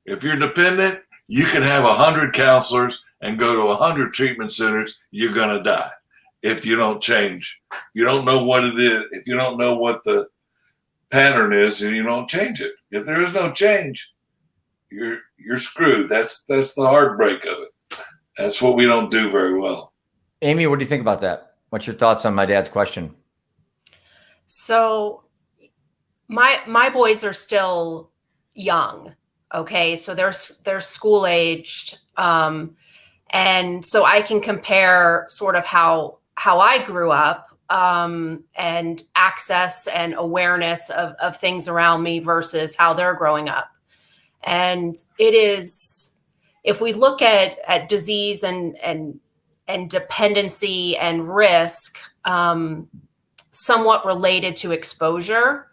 If you're dependent, you can have 100 counselors and go to 100 treatment centers. You're going to die if you don't change. You don't know what it is. If you don't know what the pattern is, and you don't change it. If there is no change, you're screwed. That's the heartbreak of it. That's what we don't do very well. Amy, what do you think about that? What's your thoughts on my dad's question? So my boys are still young. Okay, so they're school aged, and so I can compare sort of how I grew up, and access and awareness of things around me versus how they're growing up. And it is, if we look at disease and dependency and risk, somewhat related to exposure,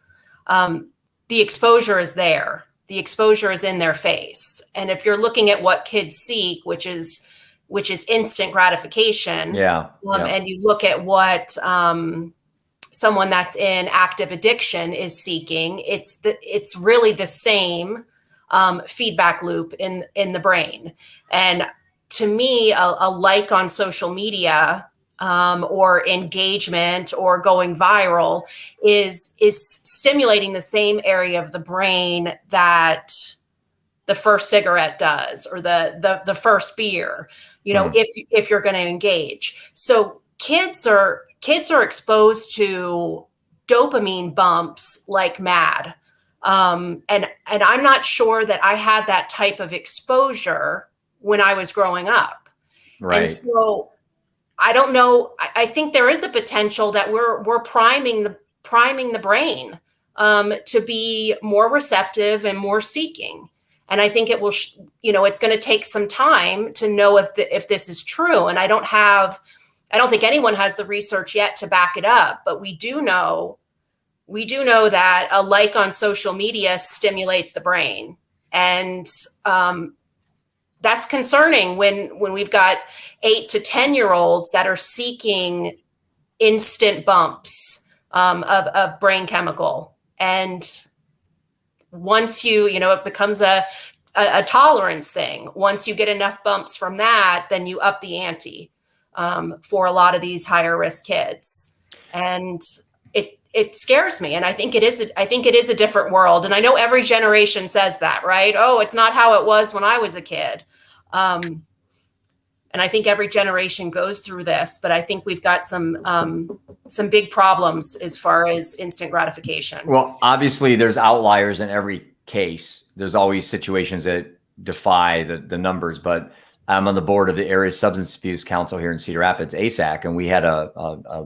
the exposure is there. The exposure is in their face. And if you're looking at what kids seek, which is instant gratification, and you look at what someone that's in active addiction is seeking, it's really the same feedback loop in the brain. And to me, a like on social media, or engagement or going viral is stimulating the same area of the brain that the first cigarette does, or the first beer, if you're going to engage. So kids are exposed to dopamine bumps like mad. And I'm not sure that I had that type of exposure when I was growing up. Right. And so I don't know. I think there is a potential that we're priming the brain to be more receptive and more seeking. And I think it will, it's going to take some time to know if this is true. And I don't think anyone has the research yet to back it up, but we do know that a like on social media stimulates the brain. And that's concerning when we've got 8 to 10-year-olds that are seeking instant bumps of brain chemical. And once it becomes a tolerance thing. Once you get enough bumps from that, then you up the ante for a lot of these higher risk kids. And it scares me. And I think it is a different world. And I know every generation says that, right? Oh, it's not how it was when I was a kid. And I think every generation goes through this, but I think we've got some big problems as far as instant gratification. Well, obviously there's outliers in every case. There's always situations that defy the numbers, but I'm on the board of the Area Substance Abuse Council here in Cedar Rapids, ASAC, and we had a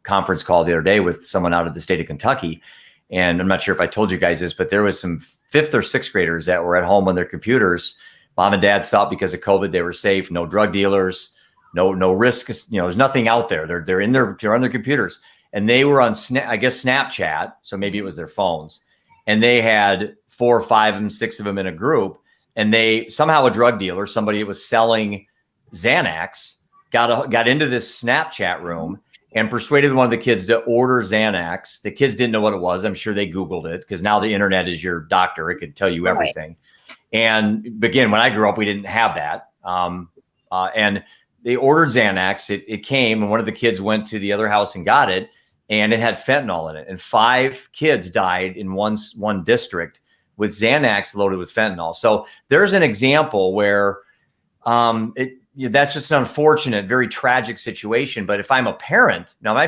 conference call the other day with someone out of the state of Kentucky. And I'm not sure if I told you guys this, but there was some 5th or 6th graders that were at home on their computers. Mom and dads thought because of COVID they were safe, no drug dealers, no risk. There's nothing out there. They're on their computers, and they were on Snapchat. So maybe it was their phones, and they had 4 or 5 of them, 6 of them in a group. And they somehow, a drug dealer, somebody that was selling Xanax, got into this Snapchat room and persuaded one of the kids to order Xanax. The kids didn't know what it was. I'm sure they Googled it, because now the internet is your doctor. It could tell you everything. Right. And again, when I grew up, we didn't have that. And they ordered Xanax. It came, and one of the kids went to the other house and got it, and it had fentanyl in it. And 5 kids died in one district with Xanax loaded with fentanyl. So there's an example where that's just an unfortunate, very tragic situation. But if I'm a parent, now my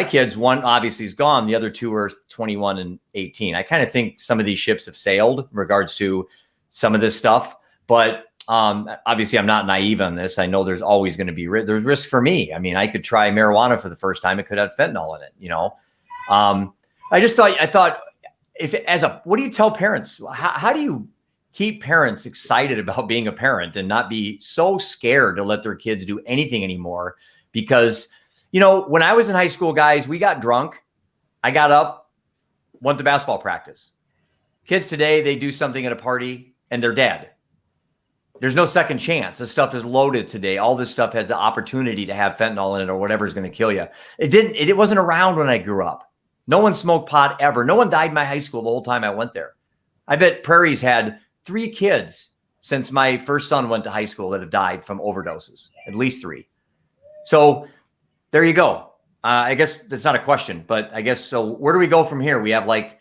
kids, one obviously is gone. The other 2 are 21 and 18. I kind of think some of these ships have sailed in regards to some of this stuff. But obviously I'm not naive on this. I know there's always going to be there's risk for me. I mean, I could try marijuana for the first time. It could have fentanyl in it, I thought, what do you tell parents? How do you keep parents excited about being a parent and not be so scared to let their kids do anything anymore? Because, when I was in high school, guys, we got drunk. I got up, went to basketball practice. Kids today, they do something at a party and they're dead. There's no second chance. This stuff is loaded today. All this stuff has the opportunity to have fentanyl in it or whatever is going to kill you. It wasn't around when I grew up. No one smoked pot ever. No one died in my high school the whole time I went there. I bet Prairie's had 3 kids since my first son went to high school that have died from overdoses, at least 3. So there you go. I guess that's not a question, but I guess, so where do we go from here? We have like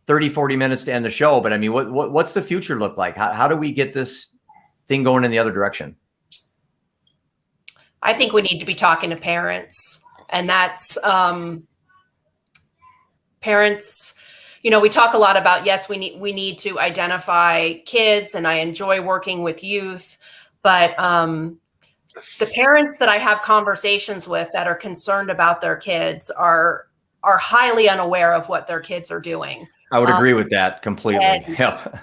30, 40 minutes to end the show, but I mean, what's the future look like? How do we get this thing going in the other direction? I think we need to be talking to parents, and that's parents we talk a lot about, yes, we need to identify kids, and I enjoy working with youth, but the parents that I have conversations with that are concerned about their kids are highly unaware of what their kids are doing. I would agree with that completely. And, Yep.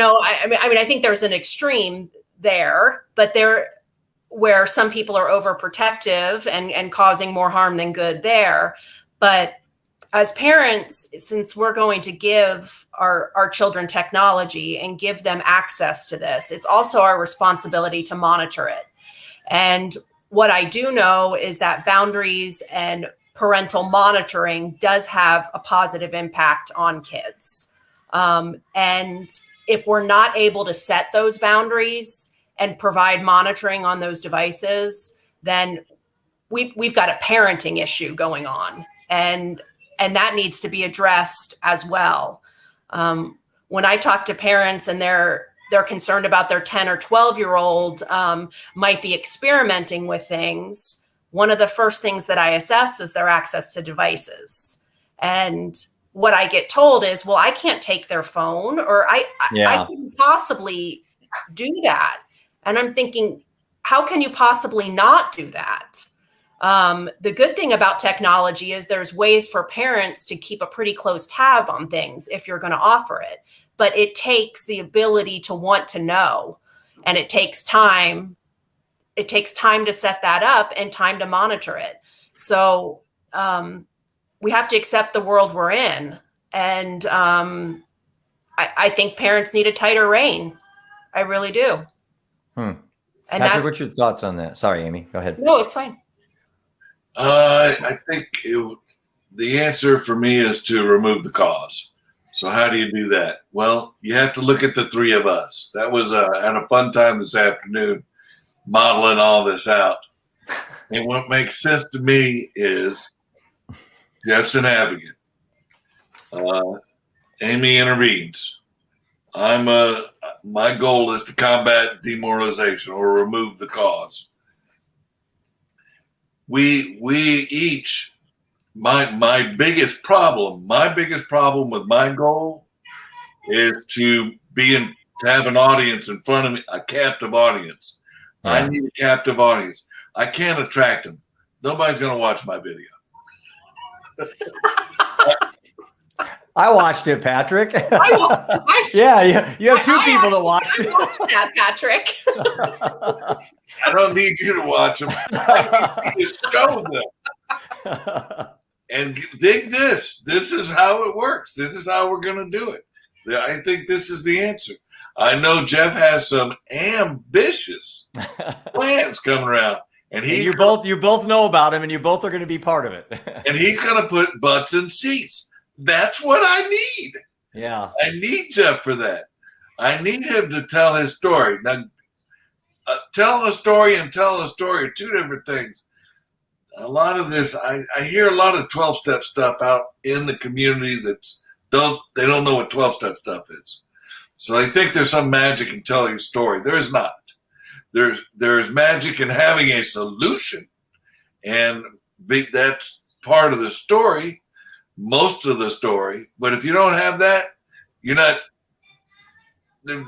I think there's an extreme there, but where some people are overprotective and causing more harm than good there. But as parents, since we're going to give our children technology and give them access to this, it's also our responsibility to monitor it. And what I do know is that boundaries and parental monitoring does have a positive impact on kids. And if we're not able to set those boundaries and provide monitoring on those devices, then we've got a parenting issue going on. And that needs to be addressed as well. When I talk to parents and they're concerned about their 10 or 12-year-old might be experimenting with things, one of the first things that I assess is their access to devices. And what I get told is, well, I can't take their phone, or I couldn't possibly do that. And I'm thinking, how can you possibly not do that? The good thing about technology is there's ways for parents to keep a pretty close tab on things if you're going to offer it. But it takes the ability to want to know, and it takes time. It takes time to set that up and time to monitor it. So we have to accept the world we're in. And I think parents need a tighter rein. I really do. And Patrick, what's your thoughts on that? Sorry, Amy, go ahead. No, it's fine. I think the answer for me is to remove the cause. So how do you do that? Well, you have to look at the three of us. That was had a fun time this afternoon modeling all this out. And what makes sense to me is Jeff's an advocate. Amy intervenes. My goal is to combat demoralization or remove the cause. We each, my biggest problem with my goal is to have an audience in front of me, a captive audience. Yeah. I need a captive audience. I can't attract them. Nobody's going to watch my video. I watched it, Patrick. Yeah, you have two people that watched it. I watched that, Patrick. I don't need you to watch them. I need you to show them. And dig this. This is how it works. This is how we're going to do it. I think this is the answer. I know Jeff has some ambitious plans coming around. And you both know about him, and you both are going to be part of it. And he's going to put butts in seats. That's what I need. Yeah. I need Jeff for that. I need him to tell his story. Now, telling a story and telling a story are two different things. A lot of this, I hear a lot of 12-step stuff out in the community they don't know what 12-step stuff is. So I think there's some magic in telling a story. There is not. There is magic in having a solution, and that's part of the story. Most of the story, but if you don't have that, you're not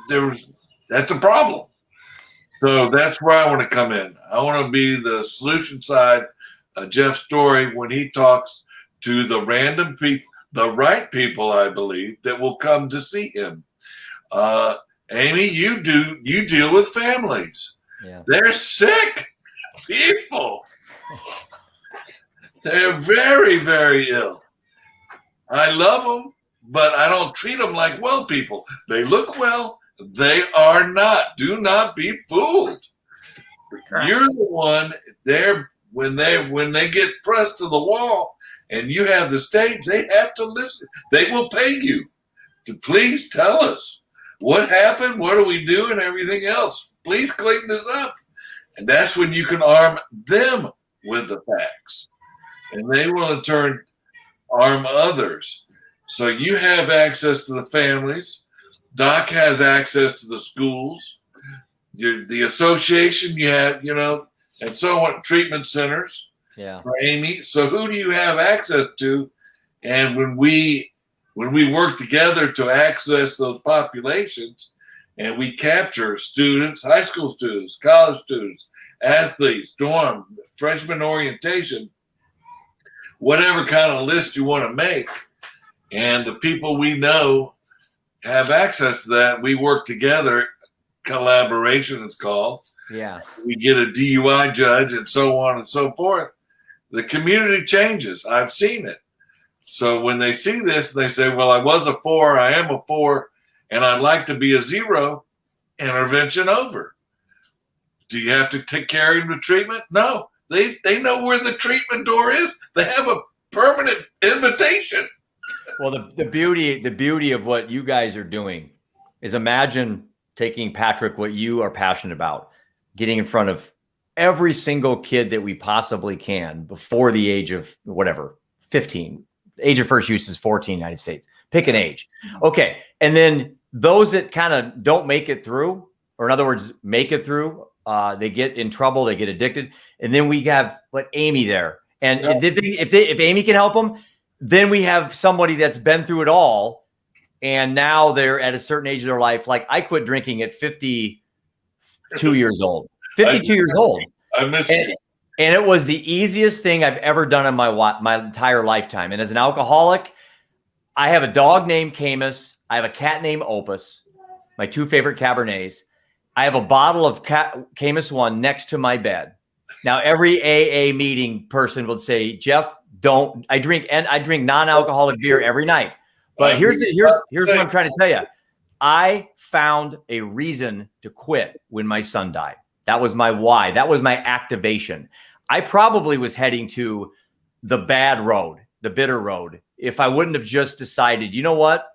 there. That's a problem. So that's where I want to come in. I want to be the solution side of Jeff's story when he talks to the random people, the right people, I believe, that will come to see him. Amy, you deal with families. Yeah. They're sick people. They're very, very ill. I love them, but I don't treat them like well people. They look well. They are not. Do not be fooled. Correct. You're the one there when they get pressed to the wall and you have the stage, they have to listen. They will pay you to please tell us what happened, what do we do, and everything else. Please clean this up. And that's when you can arm them with the facts. And they will in turn arm others. So you have access to the families. Doc has access to the schools. The association you have, and so on, treatment centers for Amy. So who do you have access to? And when we when we work together to access those populations and we capture students, high school students, college students, athletes, dorm, freshman orientation, whatever kind of list you want to make, and the people we know have access to that, we work together, collaboration it's called. Yeah. We get a DUI judge and so on and so forth. The community changes. I've seen it. So when they see this, they say, well, I was a 4, I am a 4, and I'd like to be a 0, intervention over. Do you have to carry them to treatment? No. They know where the treatment door is. They have a permanent invitation. Well, the beauty of what you guys are doing is, imagine taking, Patrick, what you are passionate about, getting in front of every single kid that we possibly can before the age of whatever, 15. Age of first use is 14 in the United States. Pick an age. Okay. And then those that kind of don't make it through, or in other words, make it through, they get in trouble, they get addicted. And then we have Amy there. And if Amy can help them, then we have somebody that's been through it all. And now they're at a certain age of their life. Like, I quit drinking at 52 years old. 52 years old. I miss you. And it was the easiest thing I've ever done in my entire lifetime. And as an alcoholic, I have a dog named Camus. I have a cat named Opus, my 2 favorite Cabernets. I have a bottle of Camus 1 next to my bed. Now, every AA meeting person would say, Jeff, I drink non-alcoholic beer every night. But here's what I'm trying to tell you. I found a reason to quit when my son died. That was my why. That was my activation. I probably was heading to the bad road, the bitter road, if I wouldn't have just decided, you know what?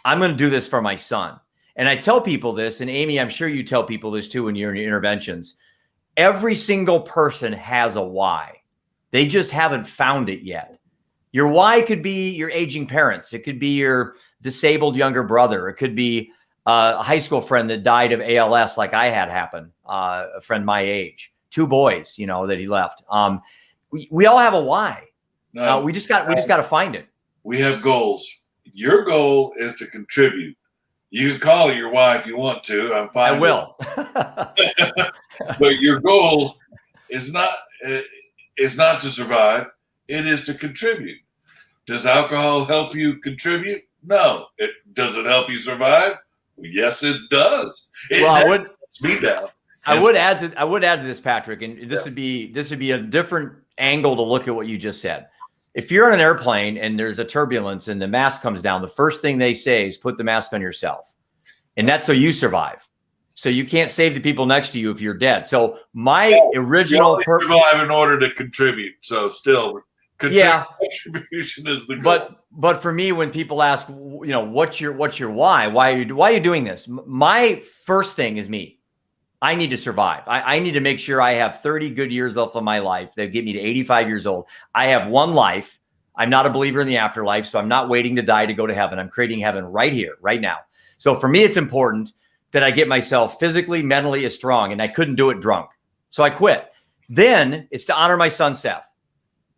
I'm going to do this for my son. And I tell people this, and Amy, I'm sure you tell people this too when you're in your interventions. Every single person has a why. They just haven't found it yet. Your why could be your aging parents. It could be your disabled younger brother. It could be a high school friend that died of ALS, like I had happen. A friend my age, 2 boys, that he left. We all have a why. No, we just got to find it. We have goals. Your goal is to contribute. You can call it your why if you want to. I'm fine. I will. But your goal is not to survive. It is to contribute. Does alcohol help you contribute? No. Does it help you survive? Yes, it does. I would me down. I would add to this, Patrick, and this would be a different angle to look at what you just said. If you're on an airplane and there's a turbulence and the mask comes down, the first thing they say is put the mask on yourself. And that's so you survive. So you can't save the people next to you if you're dead. So my original survive in order to contribute. So still contribution is the goal. But for me, when people ask, what's your why? Why are you doing this? My first thing is me. I need to survive. I need to make sure I have 30 good years left of my life that get me to 85 years old. I have one life. I'm not a believer in the afterlife, so I'm not waiting to die to go to heaven. I'm creating heaven right here, right now. So for me, it's important that I get myself physically, mentally as strong, and I couldn't do it drunk. So I quit. Then it's to honor my son, Seth.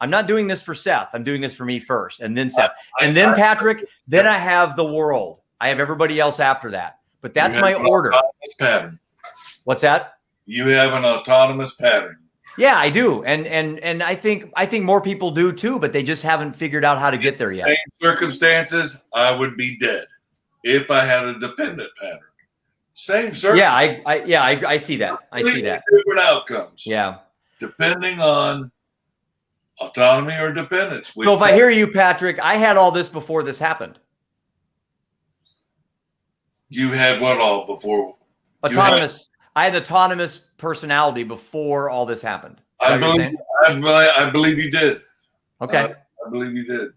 I'm not doing this for Seth. I'm doing this for me first, and then Seth. And then Patrick, then I have the world. I have everybody else after that. But that's my order. Pattern. What's that? You have an autonomous pattern. Yeah, I do. And I think more people do too, but they just haven't figured out how to get there yet. In same circumstances, I would be dead if I had a dependent pattern. Same circumstances. I see that. I see that. Different outcomes. Yeah. Depending on autonomy or dependence. So if I hear you, Patrick, I had all this before this happened. You had what all before? Autonomous. I had autonomous personality before all this happened. I believe you did. Okay. I believe you did.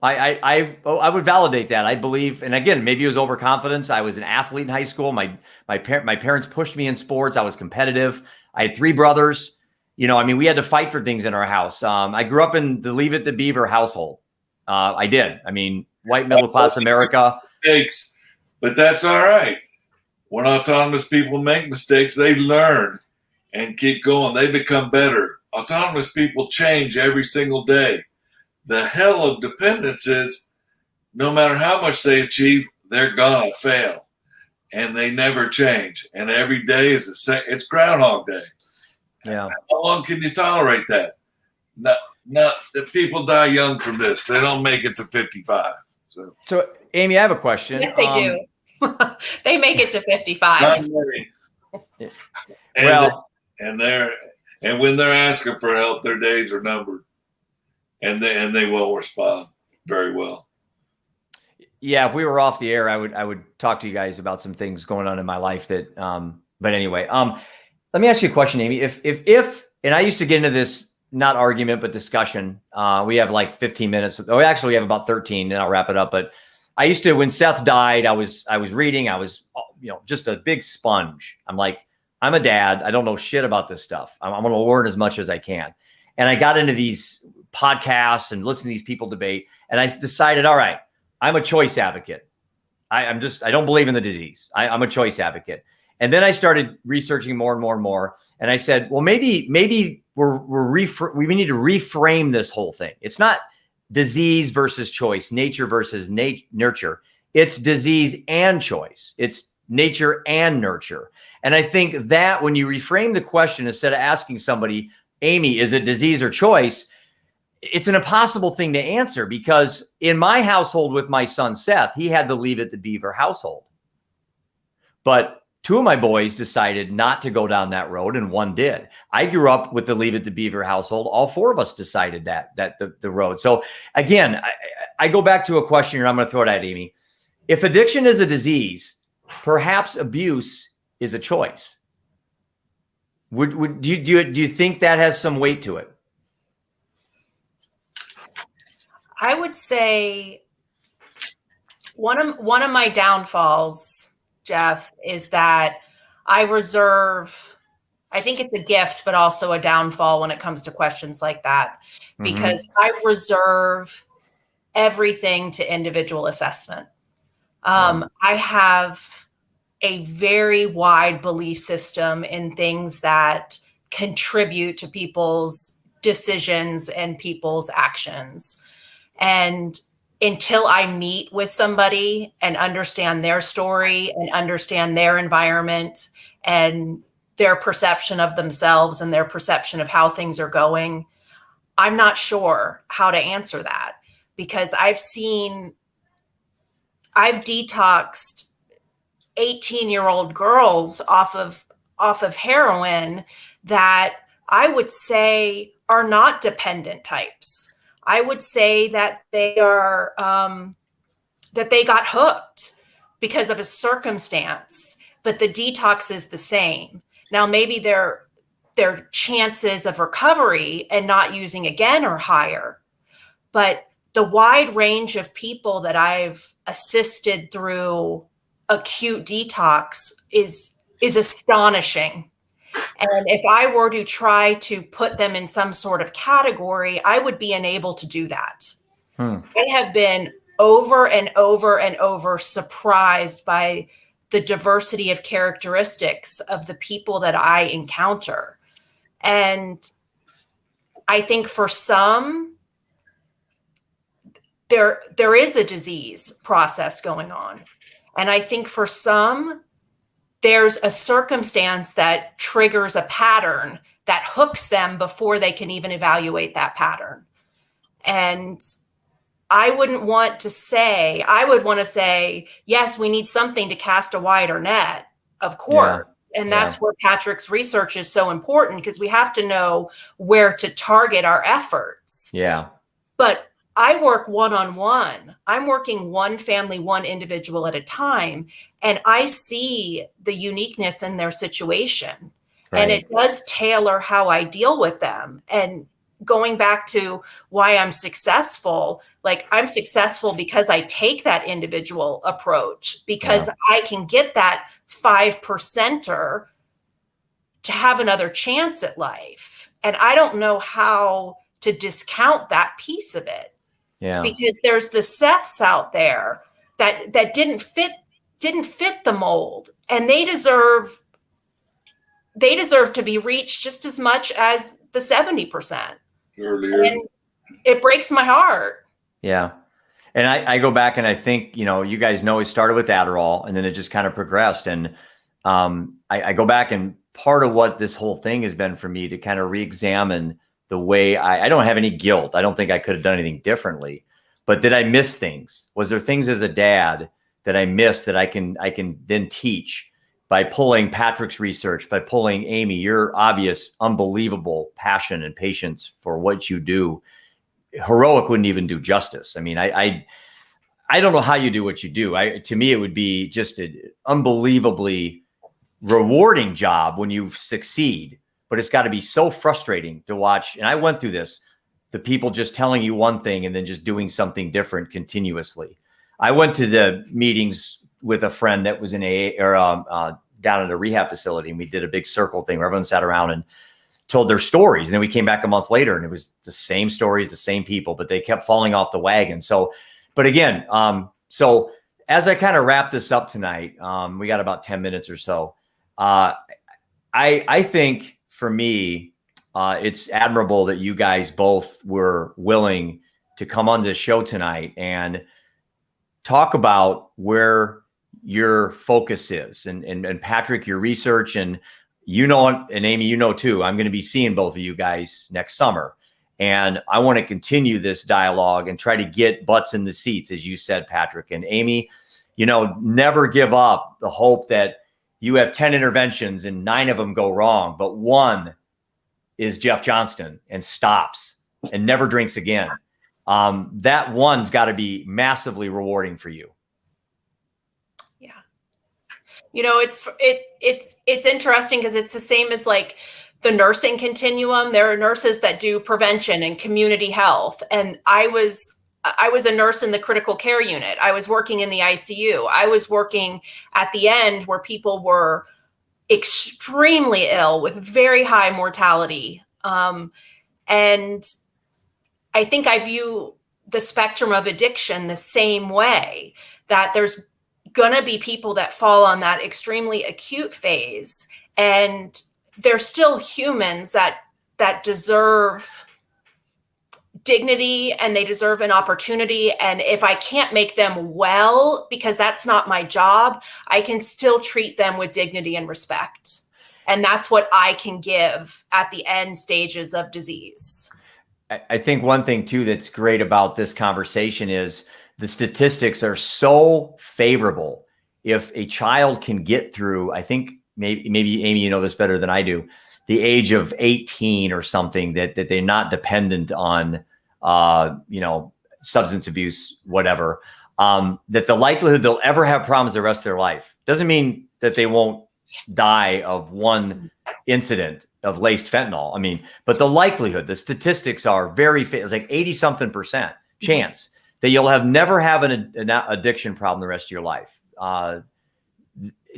I would validate that. I believe, and again, maybe it was overconfidence. I was an athlete in high school. My parents pushed me in sports. I was competitive. I had 3 brothers. We had to fight for things in our house. I grew up in the Leave It to Beaver household. I did. White middle class America. Mistakes, but that's all right. When autonomous people make mistakes, they learn and keep going. They become better. Autonomous people change every single day. The hell of dependence is no matter how much they achieve, they're gonna fail, and they never change. And every day is it's Groundhog Day. Yeah. How long can you tolerate that? Not that people die young from this. They don't make it to 55. So Amy, I have a question. Yes, they do. They make it to 55. Not many. And Well, and when they're asking for help, their days are numbered, and they will respond very well. yeah, if we were off the air, I would talk to you guys about some things going on in my life that, but anyway, let me ask you a question, Amy. If, and I used to get into this, not argument, but discussion. We have like 15 minutes. Oh, actually we have about 13 and I'll wrap it up. But I used to, when Seth died, I was reading, I was, just a big sponge. I'm like, I'm a dad. I don't know shit about this stuff. I'm going to learn as much as I can. And I got into these podcasts and listened to these people debate. And I decided, all right, I'm a choice advocate. I don't believe in the disease. I'm a choice advocate. And then I started researching more and more and more. And I said, well, maybe we need to reframe this whole thing. It's not disease versus choice, nature versus nurture. It's disease and choice. It's nature and nurture. And I think that when you reframe the question, instead of asking somebody, Amy, is it disease or choice? It's an impossible thing to answer, because in my household with my son, Seth, he had the Leave It to Beaver household. But two of my boys decided not to go down that road, and one did. I grew up with the Leave It to Beaver household. All four of us decided that the road. So again, I go back to a question here. I'm going to throw it at Amy. If addiction is a disease, perhaps abuse is a choice. Do you think that has some weight to it? I would say one of my downfalls, Jeff, is that I think it's a gift, but also a downfall when it comes to questions like that, because I reserve everything to individual assessment. I have a very wide belief system in things that contribute to people's decisions and people's actions. And until I meet with somebody and understand their story and understand their environment and their perception of themselves and their perception of how things are going, I'm not sure how to answer that, because I've detoxed 18-year-old girls off of heroin that I would say are not dependent types. I would say that they are that they got hooked because of a circumstance, but the detox is the same. Now, maybe their chances of recovery and not using again are higher, but the wide range of people that I've assisted through acute detox is astonishing. And if I were to try to put them in some sort of category, I would be unable to do that. I have been over and over and over surprised by the diversity of characteristics of the people that I encounter. And I think for some, there is a disease process going on. And I think for some, there's a circumstance that triggers a pattern that hooks them before they can even evaluate that pattern. And I would want to say, yes, we need something to cast a wider net, of course. Yeah. And that's where Patrick's research is so important, because we have to know where to target our efforts. Yeah. But I work one-on-one. I'm working one family, one individual at a time, and I see the uniqueness in their situation. Right. And it does tailor how I deal with them. And going back to why I'm successful, like I'm successful because I take that individual approach, because I can get that 5%er to have another chance at life. And I don't know how to discount that piece of it. Yeah. Because there's the Seths out there that didn't fit the mold, and they deserve to be reached just as much as the 70%. Earlier. And it breaks my heart. Yeah. And I go back and I think, you guys know it started with Adderall and then it just kind of progressed. And I go back, and part of what this whole thing has been for me to kind of re-examine the way I don't have any guilt. I don't think I could have done anything differently, but did I miss things? Was there things as a dad that I missed that I can then teach by pulling Patrick's research, by pulling Amy, your obvious, unbelievable passion and patience for what you do? Heroic wouldn't even do justice. I mean, I don't know how you do what you do. To me, it would be just an unbelievably rewarding job when you succeed, but it's got to be so frustrating to watch. And I went through this, the people just telling you one thing and then just doing something different continuously. I went to the meetings with a friend that was in down at a rehab facility, and we did a big circle thing where everyone sat around and told their stories. And then we came back a month later and it was the same stories, the same people, but they kept falling off the wagon. So, but again, so as I kind of wrap this up tonight, we got about 10 minutes or so. I think for me, it's admirable that you guys both were willing to come on this show tonight and talk about where your focus is. And Patrick, your research, and and Amy, too, I'm going to be seeing both of you guys next summer. And I want to continue this dialogue and try to get butts in the seats, as you said, Patrick. And Amy, never give up the hope that you have 10 interventions and 9 of them go wrong, but one is Jeff Johnston and stops and never drinks again. That one's got to be massively rewarding for you. It's interesting because it's the same as like the nursing continuum. There are nurses that do prevention and community health. And I was a nurse in the critical care unit. I was working in the ICU. I was working at the end where people were extremely ill with very high mortality. And I think I view the spectrum of addiction the same way, that there's going to be people that fall on that extremely acute phase, and they're still humans that deserve dignity and they deserve an opportunity. And if I can't make them well, because that's not my job, I can still treat them with dignity and respect. And that's what I can give at the end stages of disease. I think one thing too that's great about this conversation is the statistics are so favorable. If a child can get through, I think maybe Amy, you know this better than I do, the age of 18 or something, that they're not dependent on, substance abuse, whatever, that the likelihood they'll ever have problems the rest of their life doesn't mean that they won't die of one incident of laced fentanyl. I mean, but the likelihood, the statistics are very, it's like 80-something% chance that you'll never have an addiction problem the rest of your life.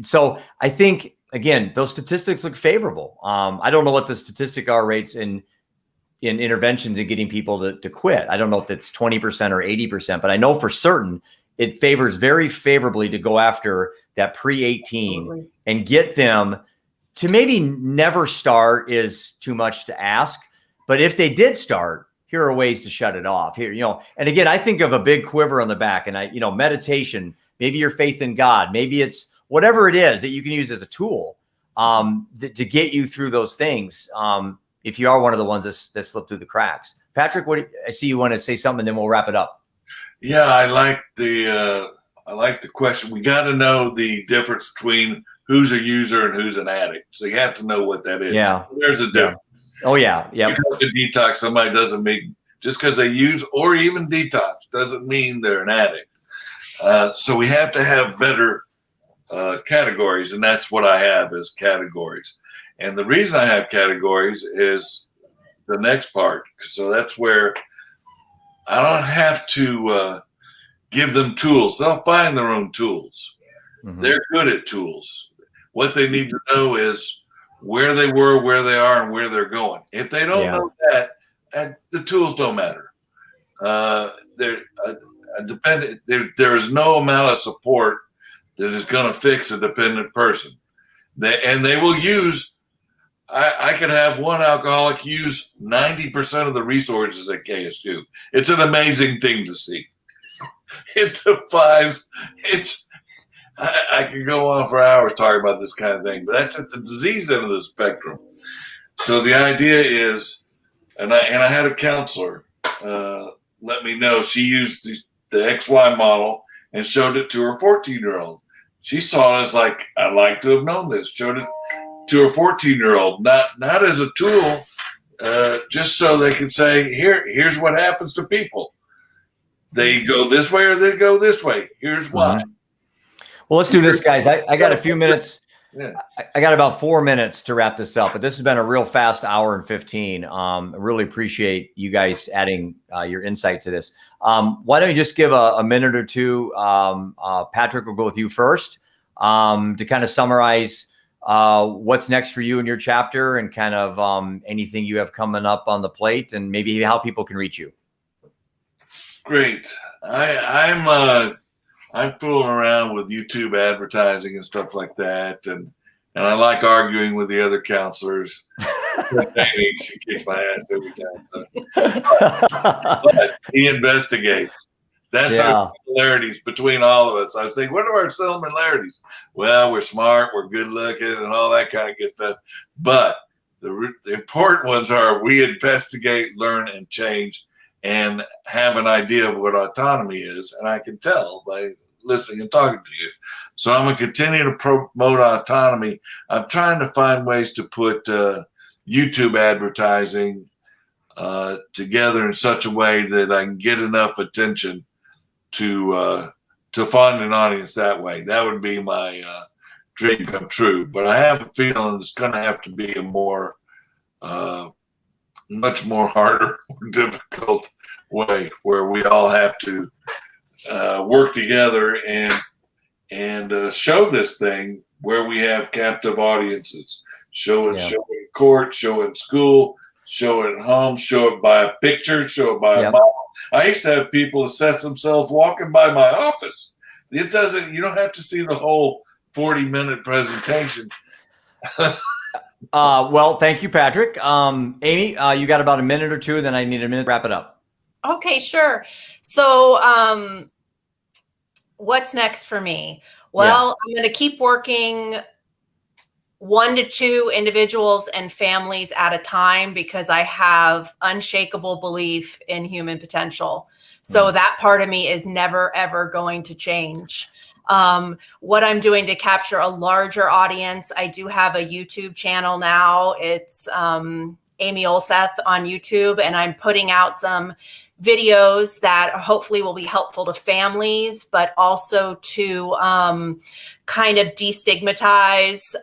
So I think, again, those statistics look favorable. I don't know what the statistic are rates in interventions and getting people to quit. I don't know if it's 20% or 80%, but I know for certain it favors very favorably to go after that pre-18 and get them to maybe never start is too much to ask. But if they did start, here are ways to shut it off here, and again, I think of a big quiver on the back, and meditation, maybe your faith in God, maybe it's whatever it is that you can use as a tool to get you through those things. If you are one of the ones that slip through the cracks. Patrick, I see you want to say something, and then we'll wrap it up. Yeah, I like the question. We got to know the difference between who's a user and who's an addict. So you have to know what that is. Yeah, there's a difference. Oh yeah, yeah. Because of detox, somebody doesn't mean just because they use or even detox doesn't mean they're an addict. So we have to have better categories, and that's what I have as categories. And the reason I have categories is the next part. So that's where I don't have to give them tools. They'll find their own tools. Mm-hmm. They're good at tools. What they need to know is where they were, where they are, and where they're going. If they don't know that, the tools don't matter. There is no amount of support that is going to fix a dependent person. They will use. I could have one alcoholic use 90% of the resources at KSU. It's an amazing thing to see. into fives. I could go on for hours talking about this kind of thing, but that's at the disease end of the spectrum. So the idea is, and I had a counselor let me know she used the XY model and showed it to her 14-year-old. She saw it as like, I'd like to have known this. Showed it to her 14-year-old, not as a tool, just so they could say, here's what happens to people. They go this way or they go this way. Here's why. Mm-hmm. Well, let's do this, guys. I got a few minutes. Yeah. I got about 4 minutes to wrap this up, but this has been a real fast hour and 15. I really appreciate you guys adding your insight to this. Why don't you just give a minute or two? Patrick, will go with you first to kind of summarize what's next for you in your chapter and kind of anything you have coming up on the plate and maybe how people can reach you. Great. I'm fooling around with YouTube advertising and stuff like that, and I like arguing with the other counselors. She kicks my ass every time. But he investigates. That's our similarities between all of us. I was thinking, what are our similarities? Well, we're smart, we're good looking, and all that kind of good stuff. But the important ones are we investigate, learn, and change, and have an idea of what autonomy is. And I can tell by listening and talking to you. So I'm going to continue to promote autonomy. I'm trying to find ways to put YouTube advertising together in such a way that I can get enough attention to fund an audience that way. That would be my dream come true. But I have a feeling it's going to have to be a more, much more harder, more difficult way where we all have to work together and show this thing where we have captive audiences. Show it in court, show it in school, show it at home, show it by a picture, show it by a model. I used to have people assess themselves walking by my office. You don't have to see the whole 40-minute presentation. Well, thank you, Patrick. Amy, you got about a minute or two, then I need a minute to wrap it up. Okay, sure. So what's next for me? Well, I'm going to keep working 1 to 2 individuals and families at a time because I have unshakable belief in human potential. So that part of me is never, ever going to change. What I'm doing to capture a larger audience, I do have a YouTube channel now. It's Amy Olseth on YouTube, and I'm putting out some videos that hopefully will be helpful to families, but also to kind of destigmatize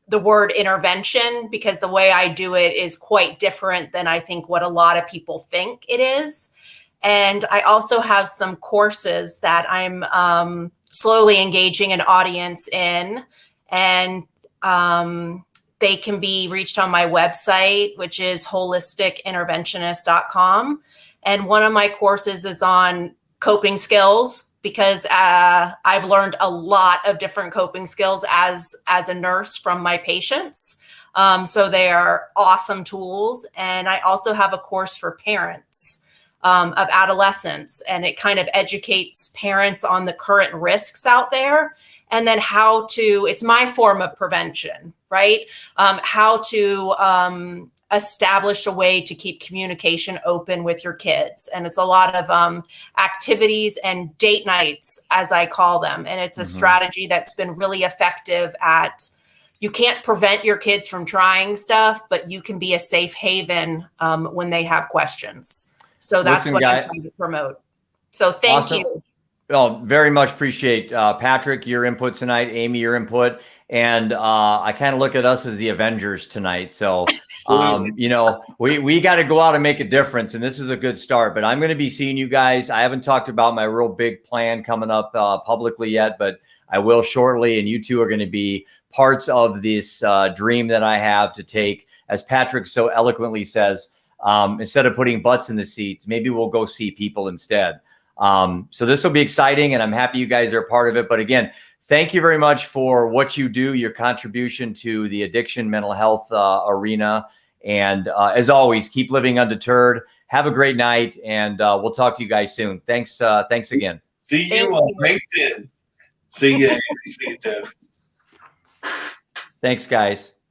the word intervention, because the way I do it is quite different than I think what a lot of people think it is. And I also have some courses that I'm slowly engaging an audience in, and they can be reached on my website, which is holisticinterventionist.com. And one of my courses is on coping skills, because I've learned a lot of different coping skills as a nurse from my patients. So they are awesome tools. And I also have a course for parents of adolescents, and it kind of educates parents on the current risks out there, and then how to, it's my form of prevention, right? How to establish a way to keep communication open with your kids. And it's a lot of activities and date nights, as I call them. And it's a strategy that's been really effective at, you can't prevent your kids from trying stuff, but you can be a safe haven when they have questions. So that's what I'm trying to promote. So thank you. Well, very much appreciate Patrick, your input tonight, Amy, your input. And I kind of look at us as the Avengers tonight. So, you know, we got to go out and make a difference. And this is a good start. But I'm going to be seeing you guys. I haven't talked about my real big plan coming up publicly yet, but I will shortly. And you two are going to be parts of this dream that I have to take, as Patrick so eloquently says, instead of putting butts in the seats, maybe we'll go see people instead. So this will be exciting, and I'm happy you guys are a part of it. But again, thank you very much for what you do, your contribution to the addiction, mental health arena. And as always, keep living undeterred. Have a great night, and we'll talk to you guys soon. Thanks again. See Thank you on you. LinkedIn. See you, Andy. See you, Jeff. Thanks, guys.